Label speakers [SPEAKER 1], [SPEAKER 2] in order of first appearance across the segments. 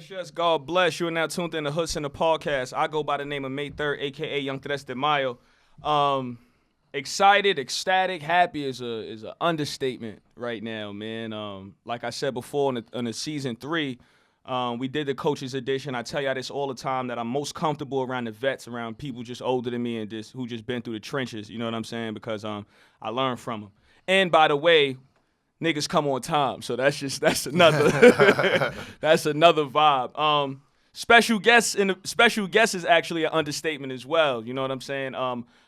[SPEAKER 1] Yes. God bless. You are now tuned in to HoodCenter podcast. I go by the name of May 3rd, a.k.a. Young Tres de Mayo. Excited, ecstatic, happy is a understatement right now, man. Like I said before in the season 3, we did the coaches edition. I tell y'all this all the time that I'm most comfortable around the vets, around people just older than me and who just been through the trenches. You know what I'm saying? Because I learned from them. And by the way, niggas come on time, so that's another that's another vibe. Special guest is actually an understatement as well. You know what I'm saying?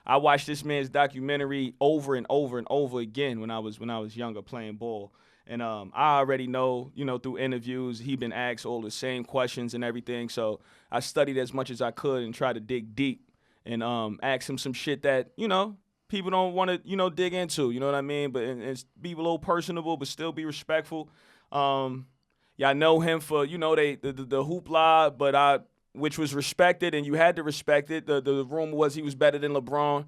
[SPEAKER 1] I watched this man's documentary over and over and over again when I was younger playing ball, and I already know, through interviews he been asked all the same questions and everything. So I studied as much as I could and tried to dig deep and ask him some shit that people don't want to, dig into, you know what I mean? But and be a little personable, but still be respectful. Y'all know him for, the hoopla, but which was respected, and you had to respect it. The rumor was he was better than LeBron.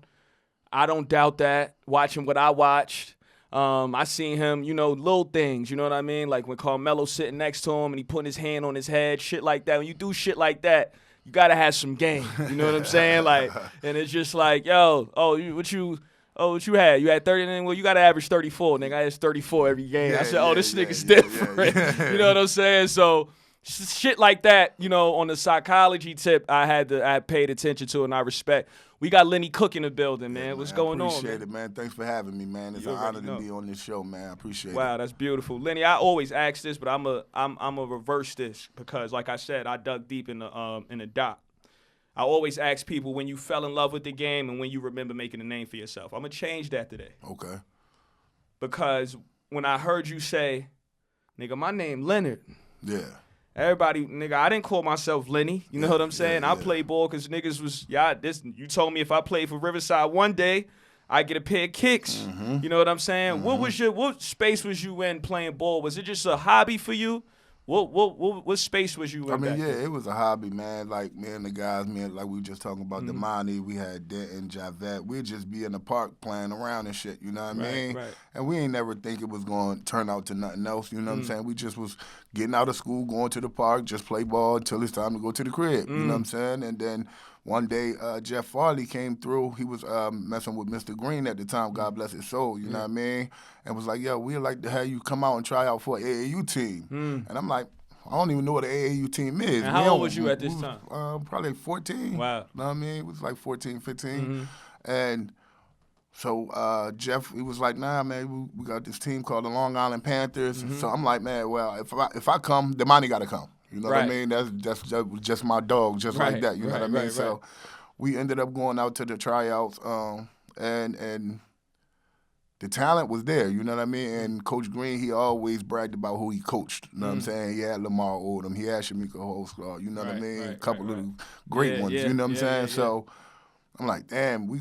[SPEAKER 1] I don't doubt that. Watching what I watched, I seen him, little things, you know what I mean? Like when Carmelo sitting next to him and he putting his hand on his head, shit like that. When you do shit like that, you gotta have some game. You know what I'm saying? Like, and it's just like, what you had? You had 30. Well, you gotta average 34, nigga. I had 34 every game. I said, this nigga's different. You know what I'm saying? So shit like that, on the psychology tip, I paid attention to, and I respect. We got Lenny Cooke in the building, man. What's going on?
[SPEAKER 2] Appreciate it, man. Thanks for having me, man. It's an honor to be on this show, man. I appreciate it.
[SPEAKER 1] Wow, that's beautiful, Lenny. I always ask this, but I'm a reverse this because, like I said, I dug deep in the doc. I always ask people when you fell in love with the game and when you remember making a name for yourself. I'm gonna change that today.
[SPEAKER 2] Okay.
[SPEAKER 1] Because when I heard you say, "Nigga, my name Leonard,"
[SPEAKER 2] everybody,
[SPEAKER 1] nigga, I didn't call myself Lenny. You know what I'm saying? I play ball because niggas was, you told me if I played for Riverside one day, I get a pair of kicks. Mm-hmm. You know what I'm saying? Mm-hmm. What space was you in playing ball? Was it just a hobby for you? What space was you in?
[SPEAKER 2] I mean, it was a hobby, man. Like me and the guys, like we were just talking about
[SPEAKER 1] Mm-hmm.
[SPEAKER 2] Damani, we had Denton, Javette. We'd just be in the park playing around and shit, you know what I mean?
[SPEAKER 1] Right.
[SPEAKER 2] And we ain't never think it was going to turn out to nothing else, you know what I'm saying? We just was getting out of school, going to the park, just play ball until it's time to go to the crib, you know what I'm saying? And then one day, Jeff Farley came through. He was messing with Mr. Green at the time, God bless his soul, you know what I mean? And was like, we'd like to have you come out and try out for an AAU team. And I'm like, I don't even know what an AAU team is.
[SPEAKER 1] And how old was you at this time?
[SPEAKER 2] Probably 14.
[SPEAKER 1] Wow.
[SPEAKER 2] You know what I mean? It was like 14, 15. And so Jeff, he was like, nah, man, we got this team called the Long Island Panthers. So I'm like, man, well, if I come, the money got to come. You know what I mean? That's just my dog, just like that. You know what I mean? So we ended up going out to the tryouts, and the talent was there. You know what I mean? And Coach Green, he always bragged about who he coached. You know what I'm saying? He had Lamar Odom. He had Shamika Holsclaw. You know what I mean? A couple of great ones. You know what I'm saying? So I'm like, damn, we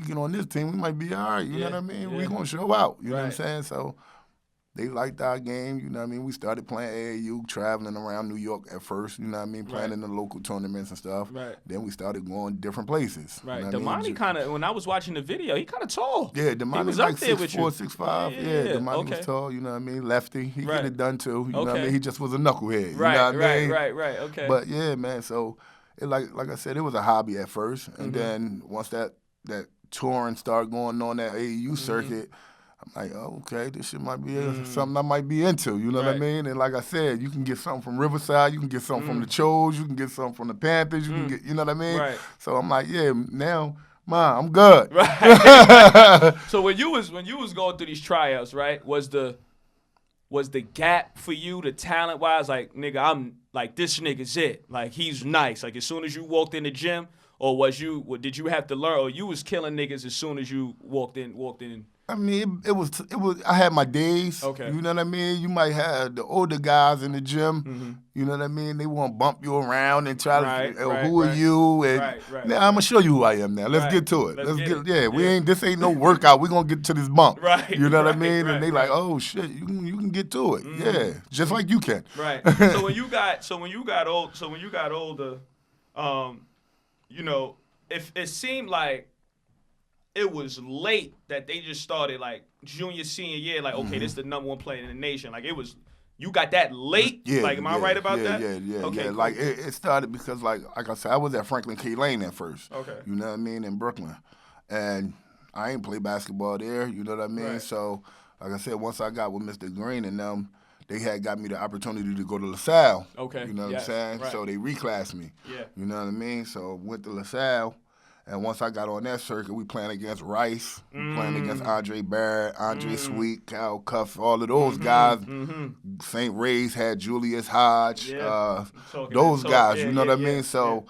[SPEAKER 2] get on this team, we might be all right. You know what I mean? We gonna show out. You know what I'm saying? So they liked our game, you know what I mean? We started playing AAU, traveling around New York at first, you know what I mean? Playing in the local tournaments and stuff.
[SPEAKER 1] Right.
[SPEAKER 2] Then we started going different places.
[SPEAKER 1] Right.
[SPEAKER 2] You know
[SPEAKER 1] Damani kind of, when I was watching the video, he kind of tall.
[SPEAKER 2] Yeah, Damani was like 6'4", 6'5". Yeah, Damani was tall, you know what I mean? Lefty. He get it done too, you know what I mean? He just was a knucklehead, you know what I mean?
[SPEAKER 1] Right, okay.
[SPEAKER 2] But yeah, man, so it like I said, it was a hobby at first. And then once that touring started going on that AAU circuit, I'm like, okay, this shit might be something I might be into, you know what I mean? And like I said, you can get something from Riverside, you can get something from the Chos, you can get something from the Panthers, you can get, you know what I mean?
[SPEAKER 1] Right.
[SPEAKER 2] So I'm like, now, I'm good.
[SPEAKER 1] Right. So when you was going through these tryouts, right, was the gap for you, the talent-wise, like, nigga, I'm like, this nigga's it. Like, he's nice. Like, as soon as you walked in the gym, or did you have to learn, or you was killing niggas as soon as you walked in?
[SPEAKER 2] I mean, it was. I had my days.
[SPEAKER 1] Okay.
[SPEAKER 2] You know what I mean? You might have the older guys in the gym. You know what I mean? They want to bump you around and try to, who are you? And now I'm gonna show you who I am. Now let's get to it. Let's get. Yeah, this ain't no workout. We're gonna get to this bump.
[SPEAKER 1] Right.
[SPEAKER 2] You know what I mean? And they like, oh shit, you can get to it. Yeah, just like you can.
[SPEAKER 1] Right. So when you got older, if it seemed like it was late that they just started, like, junior, senior year, like, okay, this is the number one player in the nation. Like, it was You got that late?
[SPEAKER 2] Yeah,
[SPEAKER 1] Like, am I right about that?
[SPEAKER 2] Yeah.
[SPEAKER 1] Okay, cool.
[SPEAKER 2] Like it started because like I said, I was at Franklin K. Lane at first.
[SPEAKER 1] Okay.
[SPEAKER 2] You know what I mean, in Brooklyn, and I ain't play basketball there. You know what I mean?
[SPEAKER 1] Right.
[SPEAKER 2] So like I said, once I got with Mr. Green and them, they had got me the opportunity to go to LaSalle.
[SPEAKER 1] Okay.
[SPEAKER 2] You know what I'm saying?
[SPEAKER 1] Right.
[SPEAKER 2] So they reclassed me.
[SPEAKER 1] Yeah.
[SPEAKER 2] You know what I mean? So went to LaSalle. And once I got on that circuit, we playing against Rice, we playing against Andre Barrett, Andre Sweet, Cal Cuff, all of those guys. St. Ray's had Julius Hodge, those guys. You know what I mean? So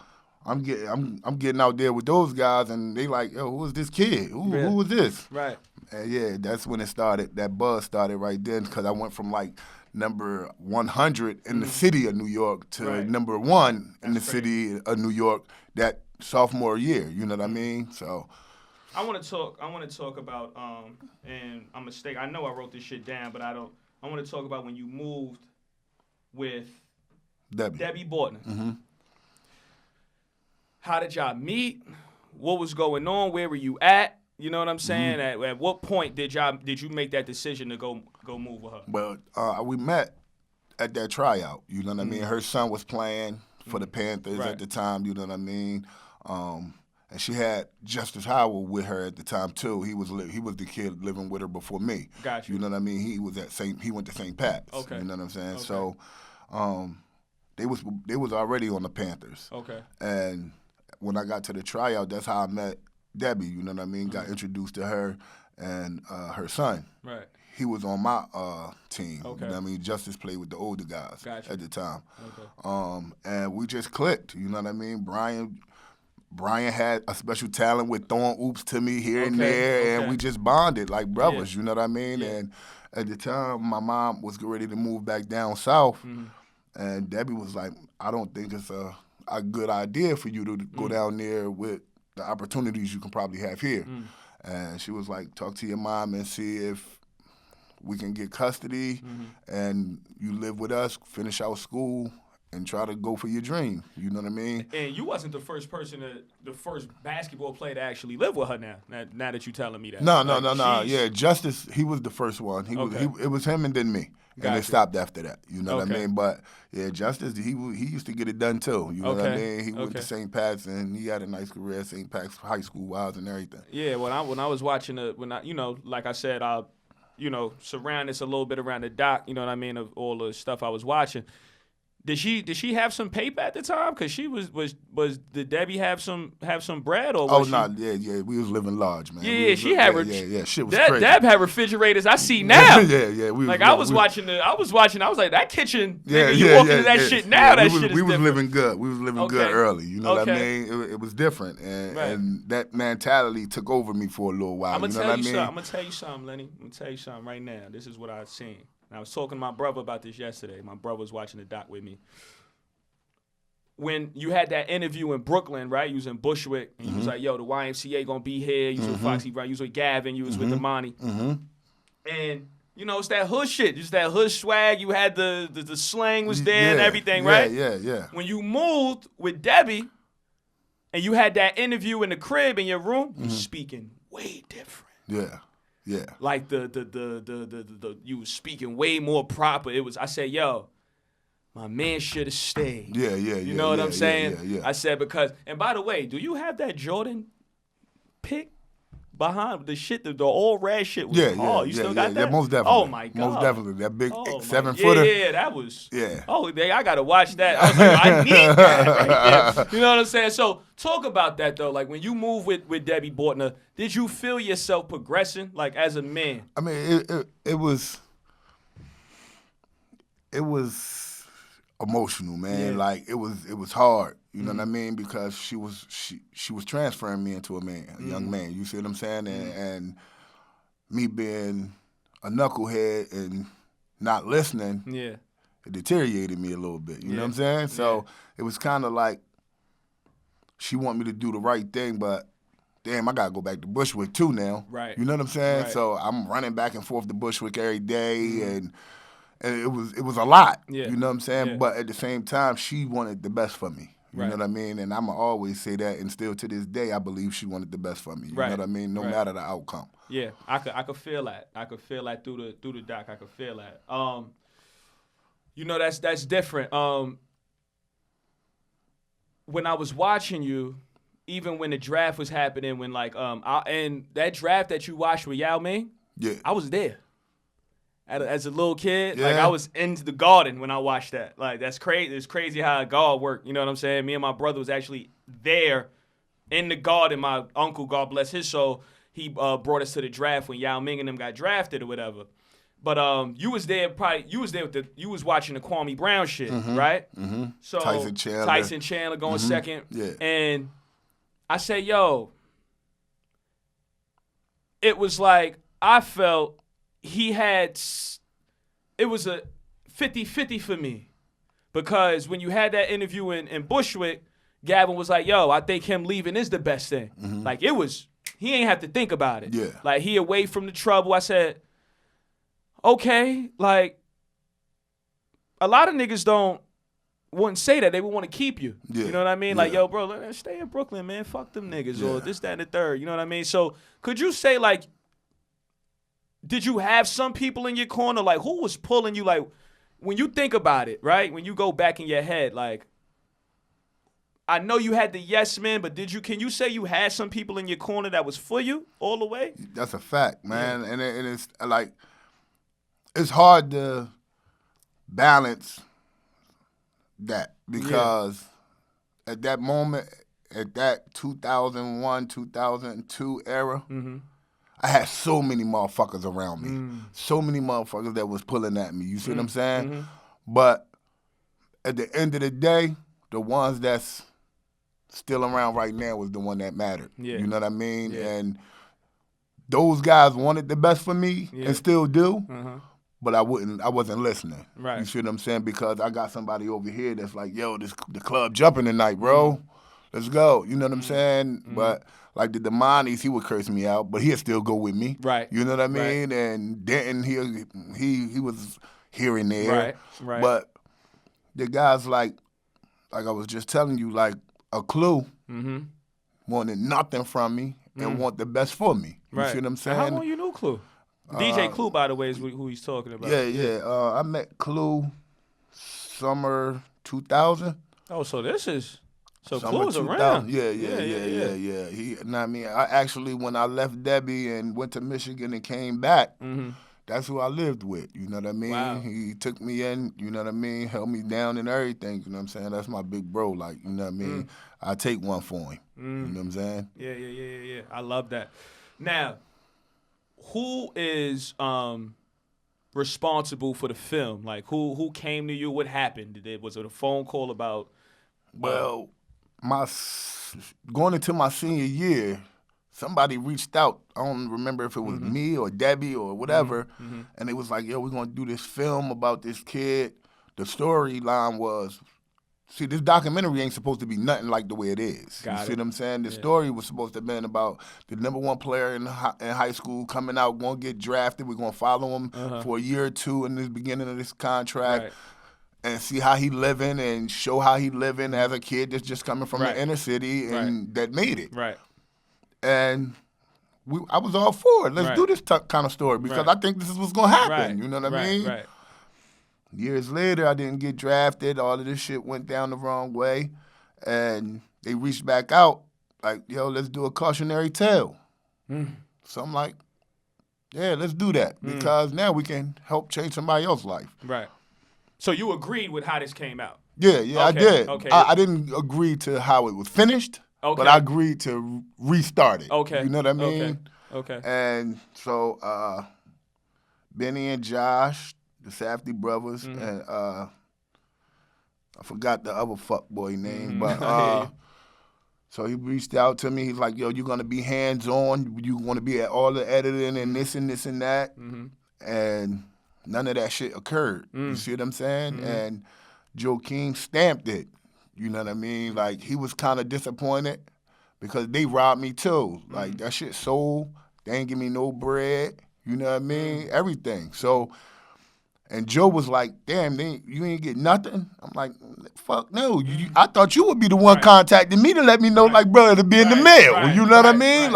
[SPEAKER 2] I'm getting out there with those guys, and they like, yo, who is this kid? Who was this?
[SPEAKER 1] Right.
[SPEAKER 2] And that's when it started. That buzz started right then, because I went from like number 100 in the city of New York to number 1 in the city of New York that sophomore year. You know what I mean? So
[SPEAKER 1] I want to talk about and I'm mistaken. I know I wrote this shit down, but I want to talk about when you moved with Debbie Bortner.
[SPEAKER 2] Mm-hmm.
[SPEAKER 1] How did y'all meet? What was going on? Where were you at? You know what I'm saying? At what point did you make that decision to go move with her?
[SPEAKER 2] Well, we met at that tryout. You know what I mean? Her son was playing for the Panthers at the time. You know what I mean? And she had Justice Howard with her at the time too. He was the kid living with her before me.
[SPEAKER 1] Gotcha.
[SPEAKER 2] You know what I mean? He went to St. Pat's.
[SPEAKER 1] Okay.
[SPEAKER 2] You know what I'm saying?
[SPEAKER 1] Okay.
[SPEAKER 2] So they was already on the Panthers.
[SPEAKER 1] Okay.
[SPEAKER 2] And when I got to the tryout, that's how I met Debbie. You know what I mean? Got introduced to her and her son.
[SPEAKER 1] Right.
[SPEAKER 2] He was on my team.
[SPEAKER 1] Okay.
[SPEAKER 2] You know what I mean? Justice played with the older guys at the time.
[SPEAKER 1] Okay.
[SPEAKER 2] And we just clicked. You know what I mean? Brian had a special talent with throwing oops to me here and there, and we just bonded like brothers. You know what I mean?
[SPEAKER 1] Yeah.
[SPEAKER 2] And at the time, my mom was ready to move back down south, and Debbie was like, "I don't think it's a good idea for you to go down there with the opportunities you can probably have here." And she was like, "Talk to your mom and see if we can get custody, and you live with us, finish our school, and try to go for your dream." You know what I mean?
[SPEAKER 1] And you wasn't the first basketball player to actually live with her now that you telling me that.
[SPEAKER 2] No. Yeah, Justice, he was the first one. It was him and then me. And it stopped after that. You know what I mean? But yeah, Justice, he used to get it done too. You know what I mean? He went to St. Pat's and he had a nice career at St. Pat's high school wise and everything.
[SPEAKER 1] Yeah, when I was watching like I said, surround this a little bit around the dock, you know what I mean, of all the stuff I was watching. Did she have some paper at the time? Cause she did Debbie have some bread or was
[SPEAKER 2] yeah, we was living large, man.
[SPEAKER 1] Yeah, she had
[SPEAKER 2] shit was crazy.
[SPEAKER 1] Deb had refrigerators I see now.
[SPEAKER 2] yeah,
[SPEAKER 1] I was watching, I was like, that kitchen, you walk into that shit now, that shit is
[SPEAKER 2] we was
[SPEAKER 1] different.
[SPEAKER 2] living good. We was living good early. You know what I mean? It was different. And that mentality took over me for a little while.
[SPEAKER 1] I'm gonna tell you something, Lenny. I'm gonna tell you something right now. This is what I've seen. And I was talking to my brother about this yesterday. My brother was watching the doc with me. When you had that interview in Brooklyn, right? You was in Bushwick, and you was like, yo, the YMCA gonna be here. You was with Foxy Brown. You was with Gavin. You was with Damani. And, it's that hood shit. Just that hood swag. You had the slang was there and everything, right?
[SPEAKER 2] Yeah.
[SPEAKER 1] When you moved with Debbie, and you had that interview in the crib in your room, you speaking way different.
[SPEAKER 2] Yeah.
[SPEAKER 1] Like the you was speaking way more proper. I said, yo, my man should have stayed.
[SPEAKER 2] Yeah.
[SPEAKER 1] You know what I'm saying?
[SPEAKER 2] Yeah.
[SPEAKER 1] I said because, and by the way, do you have that Jordan pick behind the shit? The all red shit was hard. You still got that?
[SPEAKER 2] Yeah, most definitely.
[SPEAKER 1] Oh my God.
[SPEAKER 2] Most definitely. That big 7-footer.
[SPEAKER 1] Yeah, that was.
[SPEAKER 2] Yeah.
[SPEAKER 1] Oh, I gotta watch that. I was like, I need that right there. You know what I'm saying? So talk about that though. Like when you move with Debbie Bortner, did you feel yourself progressing like as a man?
[SPEAKER 2] I mean, it was emotional, man.
[SPEAKER 1] Yeah.
[SPEAKER 2] Like it was hard. You know what I mean? Because she was transferring me into a man, a young man. You see what I'm saying? And me being a knucklehead and not listening, it deteriorated me a little bit. You know what I'm saying? So it was kind of like she want me to do the right thing, but damn, I gotta go back to Bushwick too now.
[SPEAKER 1] Right.
[SPEAKER 2] You know what I'm saying?
[SPEAKER 1] Right.
[SPEAKER 2] So I'm running back and forth to Bushwick every day, and it was a lot.
[SPEAKER 1] Yeah.
[SPEAKER 2] You know what I'm saying?
[SPEAKER 1] Yeah.
[SPEAKER 2] But at the same time, she wanted the best for me. You
[SPEAKER 1] Right.
[SPEAKER 2] know what I mean? And I'ma always say that, and still to this day, I believe she wanted the best for me. You
[SPEAKER 1] Right.
[SPEAKER 2] know what I mean? No matter the outcome.
[SPEAKER 1] Yeah, I could feel that. I could feel that through the doc. I could feel that. That's different. When I was watching you, even when the draft was happening, when and that draft that you watched with Yao Ming,
[SPEAKER 2] Yeah.
[SPEAKER 1] I was there. As a little kid,
[SPEAKER 2] Yeah.
[SPEAKER 1] I was into the garden when I watched that. Like, that's crazy. It's crazy how a guard worked. You know what I'm saying? Me and my brother was actually there in the garden. My uncle, God bless his soul, he brought us to the draft when Yao Ming and them got drafted or whatever. But you was there you was watching the Kwame Brown shit, right?
[SPEAKER 2] Mm-hmm.
[SPEAKER 1] So
[SPEAKER 2] Tyson Chandler
[SPEAKER 1] going second.
[SPEAKER 2] Yeah.
[SPEAKER 1] And I said, yo, it was like I felt it was a 50-50 for me. Because when you had that interview in Bushwick, Gavin was like, yo, I think him leaving is the best thing.
[SPEAKER 2] Mm-hmm.
[SPEAKER 1] Like, he ain't have to think about it.
[SPEAKER 2] Yeah.
[SPEAKER 1] Like, he away from the trouble. I said, okay, like, a lot of niggas wouldn't say that. They would want to keep you.
[SPEAKER 2] Yeah.
[SPEAKER 1] You know what I mean? Like,
[SPEAKER 2] Yeah.
[SPEAKER 1] yo, bro, let's stay in Brooklyn, man. Fuck them niggas or this, that, and the third. You know what I mean? So could you say, like, did you have some people in your corner? Like, who was pulling you? Like, when you think about it, right? When you go back in your head, like, I know you had the yes men, but can you say you had some people in your corner that was for you all the way?
[SPEAKER 2] That's a fact, man. Yeah. And it's like, it's hard to balance that because at that moment, at that 2001, 2002 era, I had so many motherfuckers around me. So many motherfuckers that was pulling at me. You see what I'm saying? But at the end of the day, the ones that's still around right now was the one that mattered.
[SPEAKER 1] Yeah.
[SPEAKER 2] You know what I mean?
[SPEAKER 1] Yeah.
[SPEAKER 2] And those guys wanted the best for me and still do. But I wasn't listening.
[SPEAKER 1] Right.
[SPEAKER 2] You see what I'm saying? Because I got somebody over here that's like, yo, the club jumping tonight, bro. Let's go. You know what I'm saying? But like the Demanis, he would curse me out, but he'd still go with me.
[SPEAKER 1] Right.
[SPEAKER 2] You know what I mean? Right. And Denton, he was here and there.
[SPEAKER 1] Right.
[SPEAKER 2] But the guys like I was just telling you, like a Clue wanted nothing from me and want the best for me. You see what I'm saying?
[SPEAKER 1] How long you knew Clue? DJ Clue, by the way, is who he's talking about.
[SPEAKER 2] Yeah. I met Clue summer 2000.
[SPEAKER 1] Oh, so this is... So
[SPEAKER 2] Summer
[SPEAKER 1] Clue's around.
[SPEAKER 2] Yeah. He, you know what I mean? I actually, when I left Debbie and went to Michigan and came back, that's who I lived with. You know what I mean?
[SPEAKER 1] Wow.
[SPEAKER 2] He took me in, you know what I mean? Held me down and everything, you know what I'm saying? That's my big bro, like, you know what I mean? I take one for him. You know what I'm saying?
[SPEAKER 1] Yeah. I love that. Now, who is responsible for the film? Like, who came to you? What happened? Was it a phone call about...
[SPEAKER 2] Well, going into my senior year, somebody reached out. I don't remember if it was me or Debbie or whatever, and it was like, yo, we're going to do this film about this kid. The storyline was, see, this documentary ain't supposed to be nothing like the way it is. You see what I'm saying? The story was supposed to have been about the number one player in high school coming out, going to get drafted. We're going to follow him for a year or two in the beginning of this contract.
[SPEAKER 1] Right.
[SPEAKER 2] And see how he living and show how he living as a kid that's just coming from the inner city and that made it.
[SPEAKER 1] Right.
[SPEAKER 2] And I was all for it. Let's do this kind of story because I think this is what's going to happen.
[SPEAKER 1] Right.
[SPEAKER 2] You know what I mean?
[SPEAKER 1] Right.
[SPEAKER 2] Years later, I didn't get drafted. All of this shit went down the wrong way. And they reached back out like, yo, let's do a cautionary tale. So I'm like, yeah, let's do that because now we can help change somebody else's life.
[SPEAKER 1] Right. So you agreed with how this came out?
[SPEAKER 2] Yeah,
[SPEAKER 1] okay.
[SPEAKER 2] I did.
[SPEAKER 1] Okay.
[SPEAKER 2] I didn't agree to how it was finished, but I agreed to restart it.
[SPEAKER 1] Okay.
[SPEAKER 2] You know what I mean?
[SPEAKER 1] Okay.
[SPEAKER 2] And so Benny and Josh, the Safdie brothers, and I forgot the other fuckboy name, but so he reached out to me. He's like, yo, you're going to be hands-on. You want to be at all the editing and this and this and that. And none of that shit occurred. You see what I'm saying? And Joaquin stamped it. You know what I mean? Like, he was kind of disappointed because they robbed me too. Like, that shit sold. They ain't give me no bread. You know what I mean? Everything. So, and Joe was like, damn, you ain't get nothing? I'm like, fuck no. I thought you would be the one contacting me to let me know, like, bro, it'll be in the mail. You know what I mean?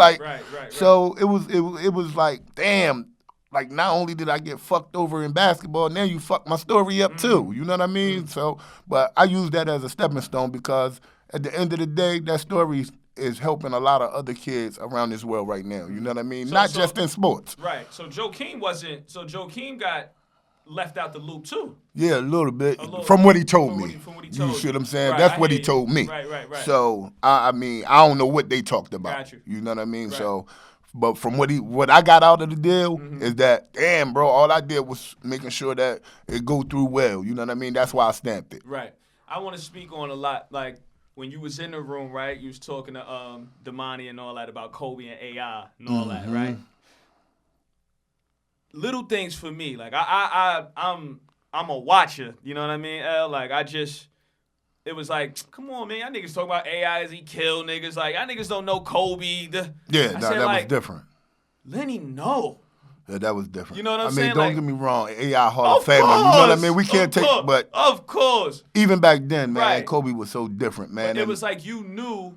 [SPEAKER 2] So it was like, damn. like, not only did I get fucked over in basketball, now you fucked my story up too. You know what I mean? So, but I use that as a stepping stone because at the end of the day, that story is helping a lot of other kids around this world right now. You know what I mean? Not just in sports.
[SPEAKER 1] Right. So Joakim got left out the loop too.
[SPEAKER 2] Yeah, a little bit. From what he told me.
[SPEAKER 1] From what he told
[SPEAKER 2] you see what I'm saying?
[SPEAKER 1] Right,
[SPEAKER 2] That's what he told me.
[SPEAKER 1] Right.
[SPEAKER 2] So, I mean, I don't know what they talked about.
[SPEAKER 1] Got you.
[SPEAKER 2] You know what I mean?
[SPEAKER 1] Right.
[SPEAKER 2] So, but from what I got out of the deal is that, damn, bro, all I did was making sure that it go through well. You know what I mean? That's why I stamped it.
[SPEAKER 1] Right. I want to speak on a lot, like, when you was in the room, right, you was talking to Damani and all that about Kobe and AI and all that, right? Little things for me, like I'm a watcher, you know what I mean? Like it was like, come on, man, y'all niggas talking about AI as he killed niggas, like y'all niggas don't know Kobe. That
[SPEAKER 2] was different.
[SPEAKER 1] Lenny, no.
[SPEAKER 2] Yeah, that was different.
[SPEAKER 1] You know what I'm
[SPEAKER 2] saying?
[SPEAKER 1] saying?
[SPEAKER 2] I mean, don't
[SPEAKER 1] like,
[SPEAKER 2] get me wrong, AI Hall of Famer. You know what I mean? We can't take, but
[SPEAKER 1] of course.
[SPEAKER 2] Even back then, man,
[SPEAKER 1] Right.
[SPEAKER 2] Kobe was so different, man.
[SPEAKER 1] But it was like you knew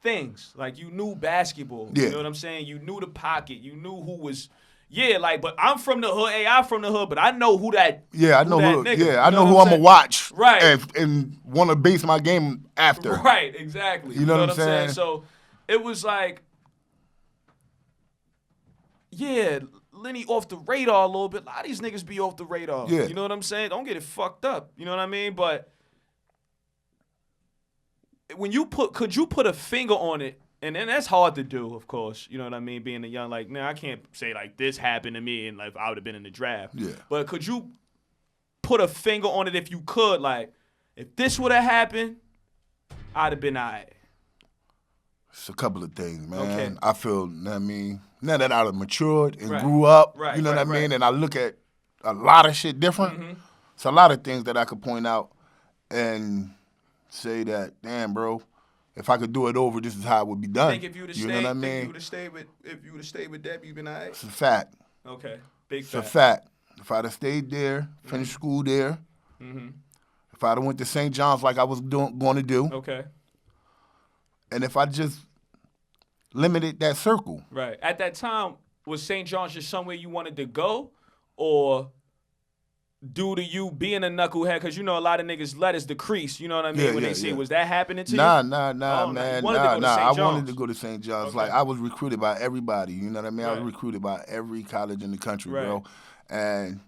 [SPEAKER 1] things, like you knew basketball.
[SPEAKER 2] Yeah.
[SPEAKER 1] You know what I'm saying? You knew the pocket. You knew who was. Yeah, like, but I'm from the hood. AI from the hood, but I know who that.
[SPEAKER 2] Yeah, I know
[SPEAKER 1] that
[SPEAKER 2] who.
[SPEAKER 1] nigga,
[SPEAKER 2] Yeah, I
[SPEAKER 1] you
[SPEAKER 2] know who
[SPEAKER 1] what
[SPEAKER 2] I'm gonna watch.
[SPEAKER 1] Right.
[SPEAKER 2] And want to base my game after.
[SPEAKER 1] Right. Exactly.
[SPEAKER 2] You know what I'm saying?
[SPEAKER 1] So it was like, yeah, Lenny off the radar a little bit. A lot of these niggas be off the radar.
[SPEAKER 2] Yeah.
[SPEAKER 1] You know what I'm saying? Don't get it fucked up. You know what I mean? But when could you put a finger on it? And then that's hard to do, of course. You know what I mean? Being a young, like, I can't say, like, this happened to me and, like, I would have been in the draft.
[SPEAKER 2] Yeah.
[SPEAKER 1] But could you put a finger on it if you could? Like, if this would have happened, I'd have been all right.
[SPEAKER 2] It's a couple of things, man.
[SPEAKER 1] Okay.
[SPEAKER 2] I feel, you know what I mean, now that I've matured and
[SPEAKER 1] Right.
[SPEAKER 2] grew up,
[SPEAKER 1] Right,
[SPEAKER 2] you know
[SPEAKER 1] right,
[SPEAKER 2] what I mean?
[SPEAKER 1] right.
[SPEAKER 2] And I look at a lot of shit different. It's a lot of things that I could point out and say that, damn, bro, if I could do it over, this is how it would be done.
[SPEAKER 1] Think if you would have
[SPEAKER 2] know what I mean?
[SPEAKER 1] if you would have stayed with Debbie, you'd been all right?
[SPEAKER 2] It's a fact.
[SPEAKER 1] Okay. Big
[SPEAKER 2] It's a
[SPEAKER 1] fact.
[SPEAKER 2] fact. If I'd have stayed there, finished school there, if I'd have went to St. John's like I was going to do,
[SPEAKER 1] Okay.
[SPEAKER 2] and if I just limited that circle.
[SPEAKER 1] Right. At that time, was St. John's just somewhere you wanted to go, or due to you being a knucklehead? Because you know a lot of niggas letters decrease. You know what I mean?
[SPEAKER 2] Yeah,
[SPEAKER 1] when
[SPEAKER 2] yeah,
[SPEAKER 1] they see,
[SPEAKER 2] yeah.
[SPEAKER 1] was that happening to you?
[SPEAKER 2] Nah,
[SPEAKER 1] Oh,
[SPEAKER 2] man.
[SPEAKER 1] you wanted to go to St.
[SPEAKER 2] I
[SPEAKER 1] John's.
[SPEAKER 2] wanted to go to St. John's.
[SPEAKER 1] Okay.
[SPEAKER 2] Like, I was recruited by everybody. You know what I mean? I was
[SPEAKER 1] Right.
[SPEAKER 2] recruited by every college in the country,
[SPEAKER 1] Right.
[SPEAKER 2] bro. And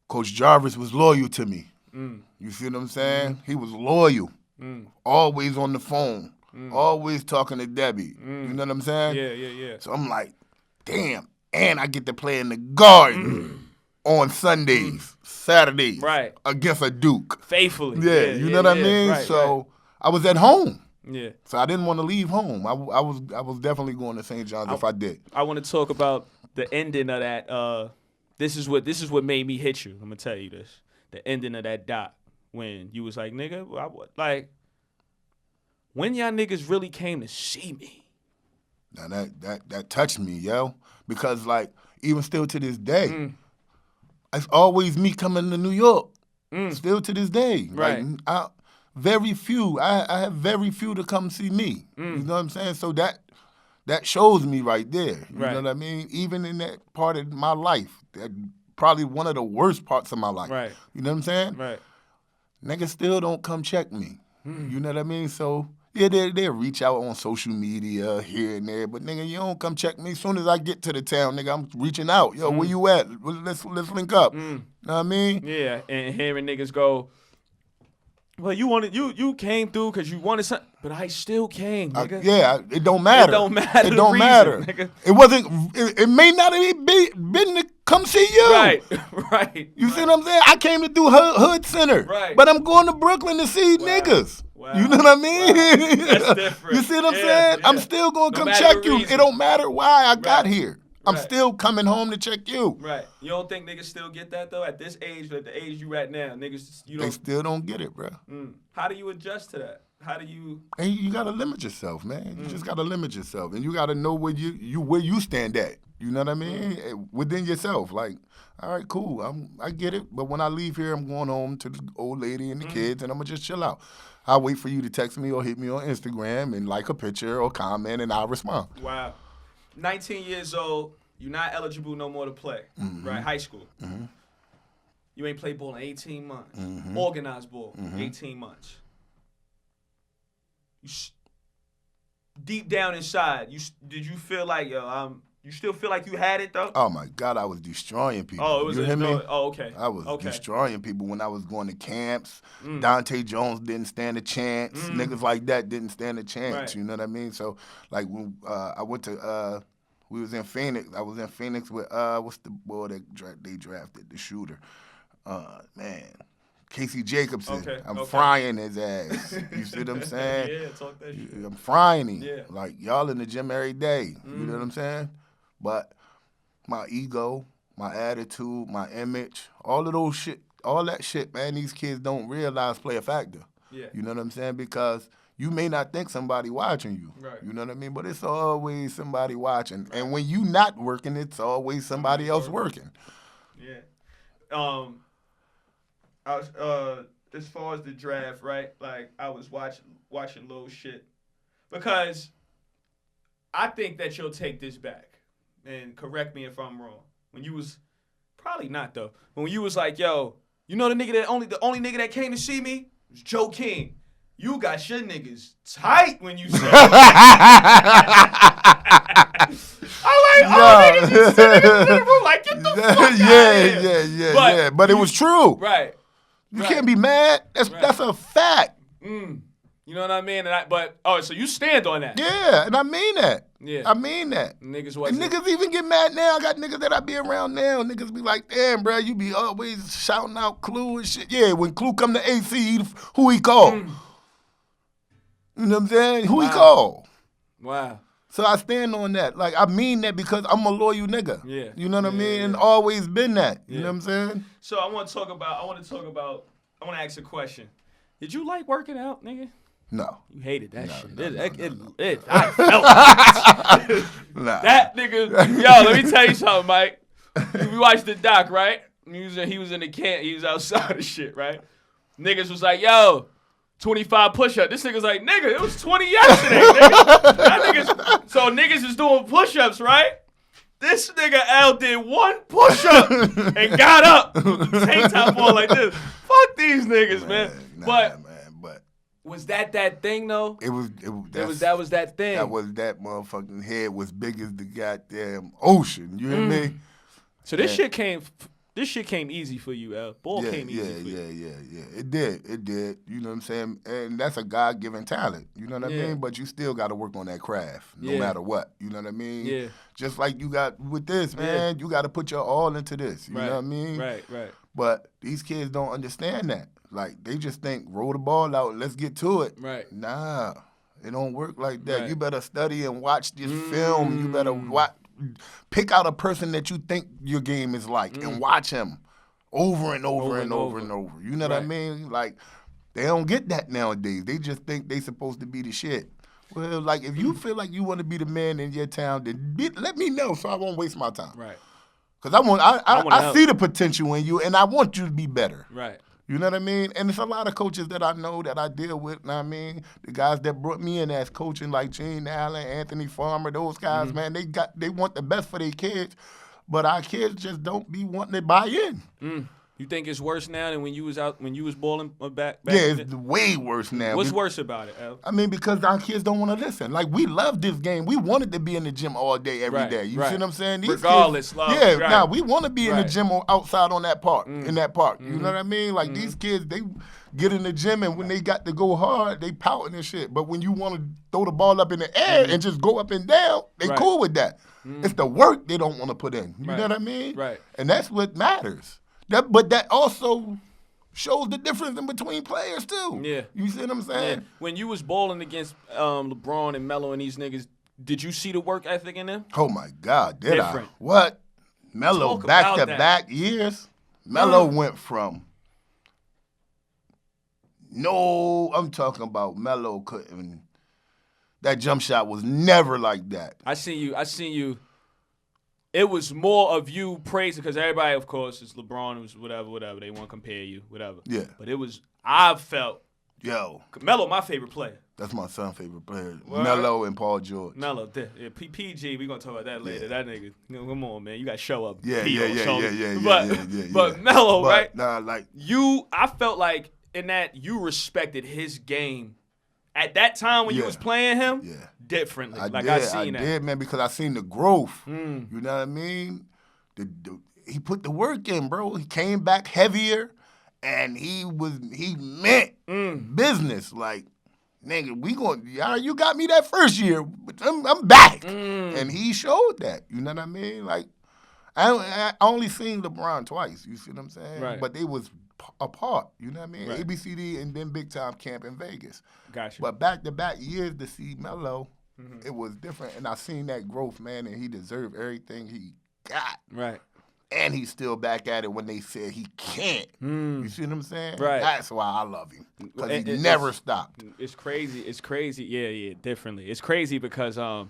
[SPEAKER 2] Coach Jarvis was loyal to me. You see what I'm saying? He was loyal. Always on the phone. Always talking to Debbie. You know what I'm saying?
[SPEAKER 1] Yeah.
[SPEAKER 2] So I'm like, damn. And I get to play in the Garden on Sundays, Saturdays,
[SPEAKER 1] Right.
[SPEAKER 2] against a Duke.
[SPEAKER 1] Faithfully.
[SPEAKER 2] Yeah, you know what I mean?
[SPEAKER 1] Right,
[SPEAKER 2] so I was at home.
[SPEAKER 1] Yeah.
[SPEAKER 2] So I didn't want to leave home. I was definitely going to St. John's if I did.
[SPEAKER 1] I want to talk about the ending of that. This is what made me hit you. I'm gonna tell you this. The ending of that doc when you was like, nigga, when y'all niggas really came to see me.
[SPEAKER 2] Now that touched me, yo, because like even still to this day, it's always me coming to New York. Still to this day,
[SPEAKER 1] Right.
[SPEAKER 2] Like, I have very few to come see me. You know what I'm saying? So that shows me right there. You
[SPEAKER 1] Right.
[SPEAKER 2] know what I mean? Even in that part of my life, that probably one of the worst parts of my life.
[SPEAKER 1] Right.
[SPEAKER 2] You know what I'm saying?
[SPEAKER 1] Right.
[SPEAKER 2] Niggas still don't come check me. You know what I mean? So, yeah, they'll reach out on social media here and there, but, nigga, you don't come check me. As soon as I get to the town, nigga, I'm reaching out. Yo, where you at? Let's link up. Know what I mean?
[SPEAKER 1] Yeah, and hearing niggas go, well, you came through because you wanted something, but I still came, nigga.
[SPEAKER 2] It don't matter.
[SPEAKER 1] It don't matter
[SPEAKER 2] It
[SPEAKER 1] the
[SPEAKER 2] don't
[SPEAKER 1] reason,
[SPEAKER 2] matter.
[SPEAKER 1] nigga.
[SPEAKER 2] It wasn't. It may not have been to come see you.
[SPEAKER 1] Right.
[SPEAKER 2] You see what I'm saying? I came to do HoodCenter.
[SPEAKER 1] Right.
[SPEAKER 2] But I'm going to Brooklyn to see niggas.
[SPEAKER 1] Wow.
[SPEAKER 2] You know what I mean?
[SPEAKER 1] Wow. That's different.
[SPEAKER 2] You see what I'm
[SPEAKER 1] Yeah,
[SPEAKER 2] saying?
[SPEAKER 1] yeah.
[SPEAKER 2] I'm still going to
[SPEAKER 1] No
[SPEAKER 2] come
[SPEAKER 1] matter
[SPEAKER 2] check
[SPEAKER 1] the
[SPEAKER 2] you.
[SPEAKER 1] reason.
[SPEAKER 2] It don't matter why I got here. I'm
[SPEAKER 1] Right.
[SPEAKER 2] still coming home to check you.
[SPEAKER 1] Right. You don't think niggas still get that, though? At this age, at the age you at now, niggas, you
[SPEAKER 2] They
[SPEAKER 1] don't.
[SPEAKER 2] still don't get it, bro.
[SPEAKER 1] How do you adjust to that? How do you.
[SPEAKER 2] And you gotta limit yourself, man. You just gotta limit yourself, and you gotta know where you stand at. You know what I mean? Within yourself, like, all right, cool. I get it, but when I leave here, I'm going home to the old lady and the kids, and I'm gonna just chill out. I'll wait for you to text me or hit me on Instagram and like a picture or comment, and I'll respond.
[SPEAKER 1] Wow. 19 years old, You're not eligible no more to play, right? High school. You ain't played ball in 18 months. Organized ball, 18 months. Deep down inside, did you feel like, you still feel like you had it, though?
[SPEAKER 2] Oh, my God, I was destroying people.
[SPEAKER 1] Oh, it was
[SPEAKER 2] you hear me?
[SPEAKER 1] Oh, okay.
[SPEAKER 2] I was destroying people when I was going to camps. Dante Jones didn't stand a chance. Niggas like that didn't stand a chance.
[SPEAKER 1] Right.
[SPEAKER 2] You know what I mean? So, like, when I went to we was in Phoenix. I was in Phoenix with, what's the boy that they drafted, the shooter? Man. Casey Jacobson.
[SPEAKER 1] Okay.
[SPEAKER 2] I'm frying his ass. You see what I'm saying?
[SPEAKER 1] Yeah, talk that shit.
[SPEAKER 2] I'm frying him.
[SPEAKER 1] Yeah.
[SPEAKER 2] Like, y'all in the gym every day. You know what I'm saying? But my ego, my attitude, my image, all that shit, man, these kids don't realize play a factor.
[SPEAKER 1] Yeah.
[SPEAKER 2] You know what I'm saying? Because you may not think somebody watching you.
[SPEAKER 1] Right.
[SPEAKER 2] You know what I mean? But it's always somebody watching. Right. And when you not working, it's always somebody else working.
[SPEAKER 1] Yeah. I was as far as the draft, right? Like I was watching little shit because I think that you'll take this back and correct me if I'm wrong. When you was probably not though. When you was like, yo, you know the only nigga that came to see me was Joe King. You got your niggas tight when you said niggas you sitting in the room like, get the fuck out of here.
[SPEAKER 2] Yeah. But it was true.
[SPEAKER 1] Right.
[SPEAKER 2] You can't be mad. That's a fact.
[SPEAKER 1] You know what I mean? So you stand on that.
[SPEAKER 2] Yeah, and I mean that.
[SPEAKER 1] Yeah.
[SPEAKER 2] I mean that. Niggas even get mad now. I got niggas that I be around now. Niggas be like, damn, bro, you be always shouting out Clue and shit. Yeah, when Clue come to AC, who he call? You know what I'm saying? Who he call?
[SPEAKER 1] Wow.
[SPEAKER 2] So I stand on that. Like, I mean that because I'm a loyal nigga.
[SPEAKER 1] Yeah.
[SPEAKER 2] You know what I mean? And always been that. You know what I'm saying?
[SPEAKER 1] So I want to ask a question. Did you like working out, nigga?
[SPEAKER 2] No.
[SPEAKER 1] You hated that shit.
[SPEAKER 2] No.
[SPEAKER 1] I felt it.
[SPEAKER 2] Nah.
[SPEAKER 1] That nigga, yo, let me tell you something, Mike. You watched the doc, right? He was in the camp. He was outside of shit, right? Niggas was like, yo, 25 push-ups. This nigga's like, nigga, it was 20 yesterday, nigga. So niggas is doing push-ups, right? This nigga L did one push-up and got up with the tank top on like this. Fuck these niggas, man. But was that thing though? That was that thing.
[SPEAKER 2] That was that motherfucking head was big as the goddamn ocean. You hear me?
[SPEAKER 1] So this shit came easy for you, L. Ball came easy for you.
[SPEAKER 2] Yeah. It did. You know what I'm saying? And that's a God-given talent. You know what I mean? But you still got to work on that craft, no matter what. You know what I mean?
[SPEAKER 1] Yeah.
[SPEAKER 2] Just like you got with this, man. You got to put your all into this. You know what I mean?
[SPEAKER 1] Right.
[SPEAKER 2] But these kids don't understand that. Like, they just think, roll the ball out, let's get to it.
[SPEAKER 1] Right.
[SPEAKER 2] Nah, it don't work like that.
[SPEAKER 1] Right.
[SPEAKER 2] You better study and watch this film. You better pick out a person that you think your game is like and watch him over and over and over and over. You know what I mean? Like, they don't get that nowadays. They just think they supposed to be the shit. Well, like, if you feel like you want to be the man in your town, then let me know so I won't waste my time.
[SPEAKER 1] Right.
[SPEAKER 2] Because I see the potential in you, and I want you to be better.
[SPEAKER 1] Right.
[SPEAKER 2] You know what I mean? And there's a lot of coaches that I know that I deal with, you know what I mean? The guys that brought me in as coaching, like Gene Allen, Anthony Farmer, those guys, man, they want the best for their kids, but our kids just don't be wanting to buy in.
[SPEAKER 1] You think it's worse now than when you was balling back?
[SPEAKER 2] Yeah, it's way worse now.
[SPEAKER 1] What's worse about it, Al?
[SPEAKER 2] I mean, because our kids don't want to listen. Like, we love this game. We wanted to be in the gym all day, every day. You see what I'm saying? These
[SPEAKER 1] regardless,
[SPEAKER 2] kids,
[SPEAKER 1] love.
[SPEAKER 2] Yeah, now we want to be in the gym or outside on that park,
[SPEAKER 1] Mm.
[SPEAKER 2] in that park. You know what I mean? Like, these kids, they get in the gym, and when they got to go hard, they pouting and shit. But when you want to throw the ball up in the air and just go up and down, they cool with that. It's the work they don't want to put in. You know what I mean?
[SPEAKER 1] Right.
[SPEAKER 2] And that's what matters. But that also shows the difference in between players too.
[SPEAKER 1] Yeah.
[SPEAKER 2] You see what I'm saying?
[SPEAKER 1] Yeah. When you was balling against LeBron and Melo and these niggas, did you see the work ethic in them?
[SPEAKER 2] Oh my God, did
[SPEAKER 1] Different.
[SPEAKER 2] I? What? Melo
[SPEAKER 1] Talk
[SPEAKER 2] back to
[SPEAKER 1] about
[SPEAKER 2] back years. Melo went from I'm talking about Melo couldn't. That jump shot was never like that.
[SPEAKER 1] I seen you. It was more of you praising, because everybody, of course, is LeBron, it was whatever. They want to compare you, whatever.
[SPEAKER 2] Yeah.
[SPEAKER 1] But I felt,
[SPEAKER 2] Yo.
[SPEAKER 1] Melo, my favorite player.
[SPEAKER 2] That's my son's favorite player.
[SPEAKER 1] What?
[SPEAKER 2] Melo and Paul George.
[SPEAKER 1] Melo, PG, we gonna talk about that later. Yeah. That nigga, come on, man, you gotta show up.
[SPEAKER 2] Yeah.
[SPEAKER 1] But Melo, right?
[SPEAKER 2] Nah, like
[SPEAKER 1] I felt like in that you respected his game at that time when you was playing him differently. I
[SPEAKER 2] did, man, because I seen the growth. You know what I mean? He put the work in, bro. He came back heavier, and he meant business. Like, nigga, you got me that first year, but I'm back. And he showed that. You know what I mean? Like, I only seen LeBron twice. You see what I'm saying?
[SPEAKER 1] Right.
[SPEAKER 2] But they was apart. You know what I mean?
[SPEAKER 1] Right.
[SPEAKER 2] ABCD and then big time camp in Vegas.
[SPEAKER 1] Gotcha.
[SPEAKER 2] But back-to-back years to see Melo, it was different. And I seen that growth, man, and he deserved everything he got.
[SPEAKER 1] Right.
[SPEAKER 2] And he's still back at it when they said he can't. You see what I'm saying?
[SPEAKER 1] Right.
[SPEAKER 2] That's why I love him. Because he never stopped.
[SPEAKER 1] It's crazy. It's crazy. Yeah, differently. It's crazy because I